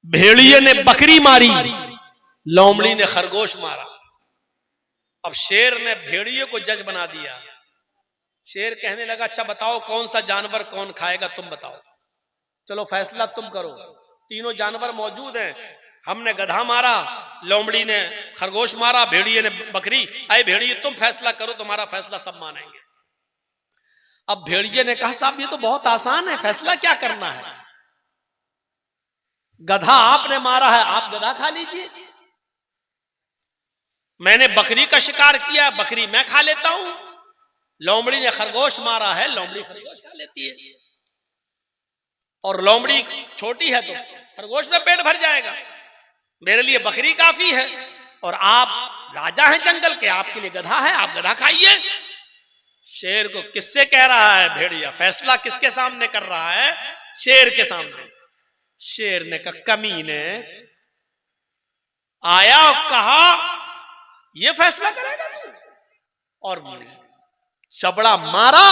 भेड़िए ने बकरी मारी, लोमड़ी ने खरगोश मारा। अब शेर ने भेड़िए को जज बना दिया। शेर कहने लगा अच्छा बताओ कौन सा जानवर कौन खाएगा, तुम बताओ, चलो फैसला तुम करो। तीनों जानवर मौजूद हैं, हमने गधा मारा, लोमड़ी ने खरगोश मारा, भेड़िए ने बकरी। अरे भेड़िए तुम फैसला करो, तुम्हारा फैसला सब मानेंगे। अब भेड़िए ने कहा साहब ये तो बहुत आसान है, फैसला क्या करना है, गधा आपने मारा है, आप गधा खा लीजिए। मैंने बकरी का शिकार किया, बकरी मैं खा लेता हूं। लोमड़ी ने खरगोश मारा है, लोमड़ी खरगोश खा लेती है। और लोमड़ी छोटी है तो खरगोश में पेट भर जाएगा, मेरे लिए बकरी काफी है। और आप राजा हैं जंगल के, आपके लिए गधा है, आप गधा खाइए। शेर को किससे कह रहा है भेड़िया, फैसला किसके सामने कर रहा है, शेर के सामने। शेर ने कहा कमीने आया और कहा ये फैसला करेगा तू, और चबड़ा मारा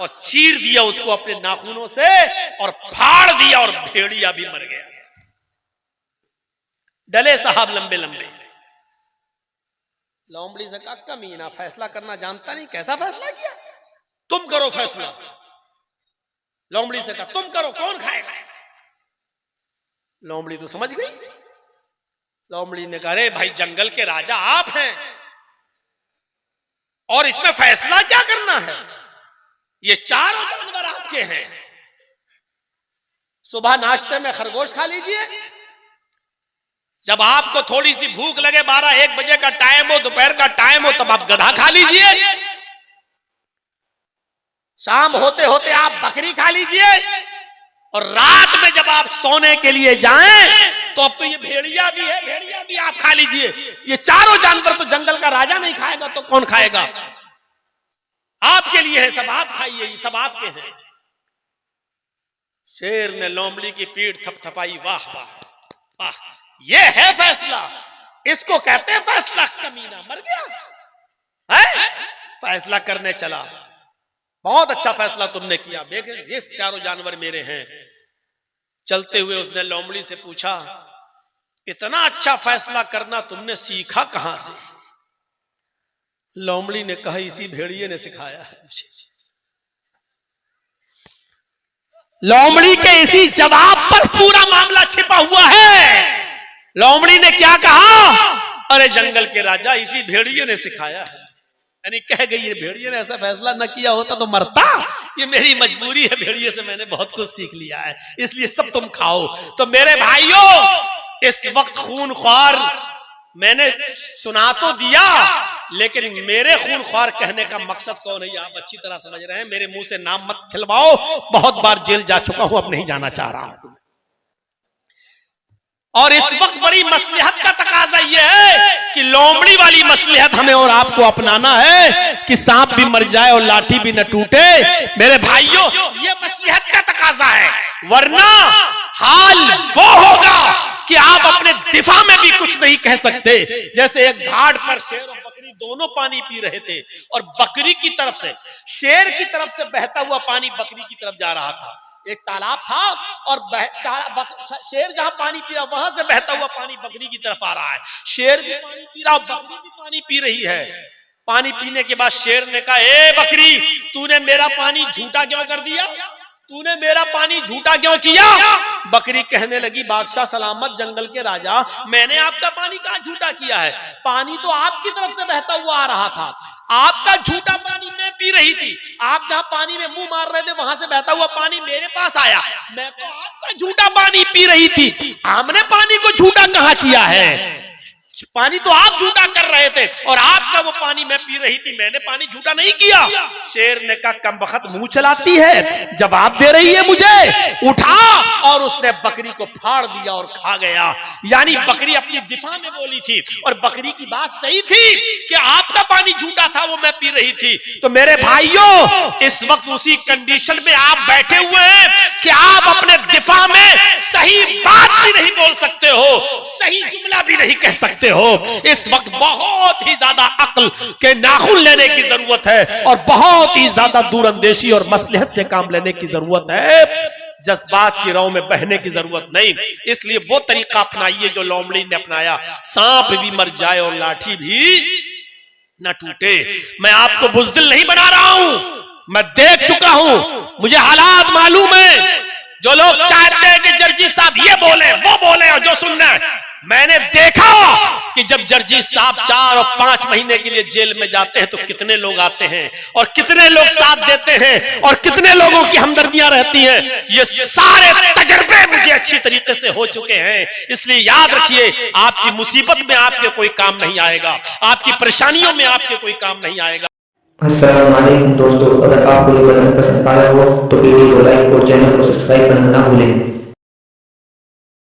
और चीर दिया उसको अपने नाखूनों से और फाड़ दिया, और भेड़िया भी मर गया। डले साहब लंबे लंबे। लोमड़ी से कहा कमीना फैसला करना जानता नहीं, कैसा फैसला किया, तुम करो फैसला। लोमड़ी से कहा तुम करो, कौन खाएगा। लोमड़ी तो समझ गई। लोमड़ी ने कहा अरे भाई जंगल के राजा आप हैं और इसमें फैसला क्या करना है, ये चारों जानवर आपके हैं। सुबह नाश्ते में खरगोश खा लीजिए, जब आपको थोड़ी सी भूख लगे 12-1 बजे का टाइम हो, दोपहर का टाइम हो, तब आप गधा खा लीजिए। शाम होते होते आप बकरी खा लीजिए, और रात में जब आप सोने के लिए जाएं तो अब तो ये भेड़िया भी है, भेड़िया भी आप खा लीजिए। ये चारों जानवर तो जंगल का राजा नहीं खाएगा तो कौन खाएगा, आपके लिए है सब, आप खाइए, ये सब आपके हैं। शेर ने लोमड़ी की पीठ थपथपाई, वाह वाह वाह, ये है फैसला, इसको कहते हैं फैसला। कमीना मर गया है, फैसला करने चला, बहुत अच्छा फैसला तुमने किया, देख ये चारों जानवर मेरे हैं। चलते हुए उसने लोमड़ी से पूछा इतना अच्छा फैसला करना तुमने सीखा कहां से। लोमड़ी ने कहा इसी भेड़िए ने सिखाया है मुझे। लोमड़ी के इसी जवाब पर पूरा मामला छिपा हुआ है। लोमड़ी ने क्या कहा, अरे जंगल के राजा इसी भेड़िए ने सिखाया है। यानी कह गई ये भेड़िए ने ऐसा फैसला न किया होता तो मरता, ये मेरी मजबूरी है, भेड़िए से मैंने बहुत कुछ सीख लिया है, इसलिए सब तुम खाओ। तो मेरे भाइयों इस वक्त खूनख्वार मैंने सुना तो दिया, लेकिन मेरे खूनख्वार कहने का मकसद कौन है आप अच्छी तरह समझ रहे हैं। मेरे मुंह से नाम मत खिलवाओ, बहुत बार जेल जा चुका हूं, अब नहीं जाना चाह रहा हूं। और इस वक्त बड़ी मसलहत का तकाजा यह है कि लोमड़ी वाली मसलहत हमें और आपको अपनाना है कि सांप भी मर जाए और लाठी भी न टूटे। मेरे भाइयों ये मसलहत का तकाजा है, वरना हाल वो होगा कि आप अपने दिफा में भी कुछ नहीं कह सकते। जैसे एक घाट पर शेर और बकरी दोनों पानी पी रहे थे, और बकरी की तरफ से, शेर की तरफ से बहता हुआ पानी बकरी की तरफ जा रहा था। एक तालाब था और शेर जहां पानी पी रहा वहां से बहता हुआ पानी बकरी की तरफ आ रहा है। शेर भी पानी पी रहा, बकरी भी पानी पी रही है। पानी पीने के बाद शेर ने कहा ए बकरी, तूने मेरा पानी झूठा क्यों कर दिया, तूने मेरा पानी झूठा क्यों किया। बकरी कहने लगी बादशाह सलामत, जंगल के राजा, मैंने आपका पानी कहाँ झूठा किया है, पानी तो आपकी तरफ से बहता हुआ आ रहा था, आपका झूठा पानी मैं पी रही थी, आप जहां पानी में मुंह मार रहे थे वहां से बहता हुआ पानी मेरे पास आया, मैं तो आपका झूठा पानी पी रही थी, हमने पानी को झूठा कहां किया है। पानी तो आप झूठा कर रहे थे और आपका वो पानी मैं पी रही थी, मैंने पानी झूठा नहीं किया। शेर ने कहा कमबख्त मुंह चलाती है, जवाब दे रही है मुझे, उठा और उसने बकरी को फाड़ दिया और खा गया। यानी बकरी अपनी दिफा में बोली थी और बकरी की बात सही थी कि आपका पानी झूठा था, वो मैं पी रही थी। तो मेरे भाइयों, इस वक्त उसी कंडीशन में आप बैठे हुए हैं कि आप अपने दिफा में सही बात भी नहीं बोल सकते हो, सही जुमला भी नहीं कह सकते हो। इस वक्त बहुत ही ज्यादा अक्ल के नाखून लेने की जरूरत है और बहुत ही ज्यादा दूरअंदेशी और मसलहत से काम लेने की जरूरत है, जज्बात की राह में बहने की जरूरत नहीं। इसलिए वो तरीका अपनाइए जो लोमड़ी ने अपनाया, सांप भी मर जाए और लाठी भी न टूटे। मैं आपको बुज़दिल नहीं बना रहा हूं, मैं देख चुका हूं, मुझे हालात मालूम है। जो लोग चाहते हैं कि जर्जी साहब ये बोले वो बोले और जो सुनना है, मैंने देखा कि जब जर्जी साहब 4 और 5 महीने के लिए जेल में जाते हैं तो कितने लोग आते हैं और कितने लोग साथ देते हैं और कितने लोगों की हमदर्दियां रहती हैं। ये सारे तजर्बे मुझे अच्छी तरीके से हो चुके हैं। इसलिए याद रखिए, आपकी मुसीबत में आपके कोई काम नहीं आएगा, आपकी परेशानियों में आपके कोई काम नहीं आएगा। अस्सलाम वालेकुम दोस्तों, अगर आपको ये बयान पसंद आया हो तो वीडियो को लाइक और चैनल को सब्सक्राइब करना ना भूलें।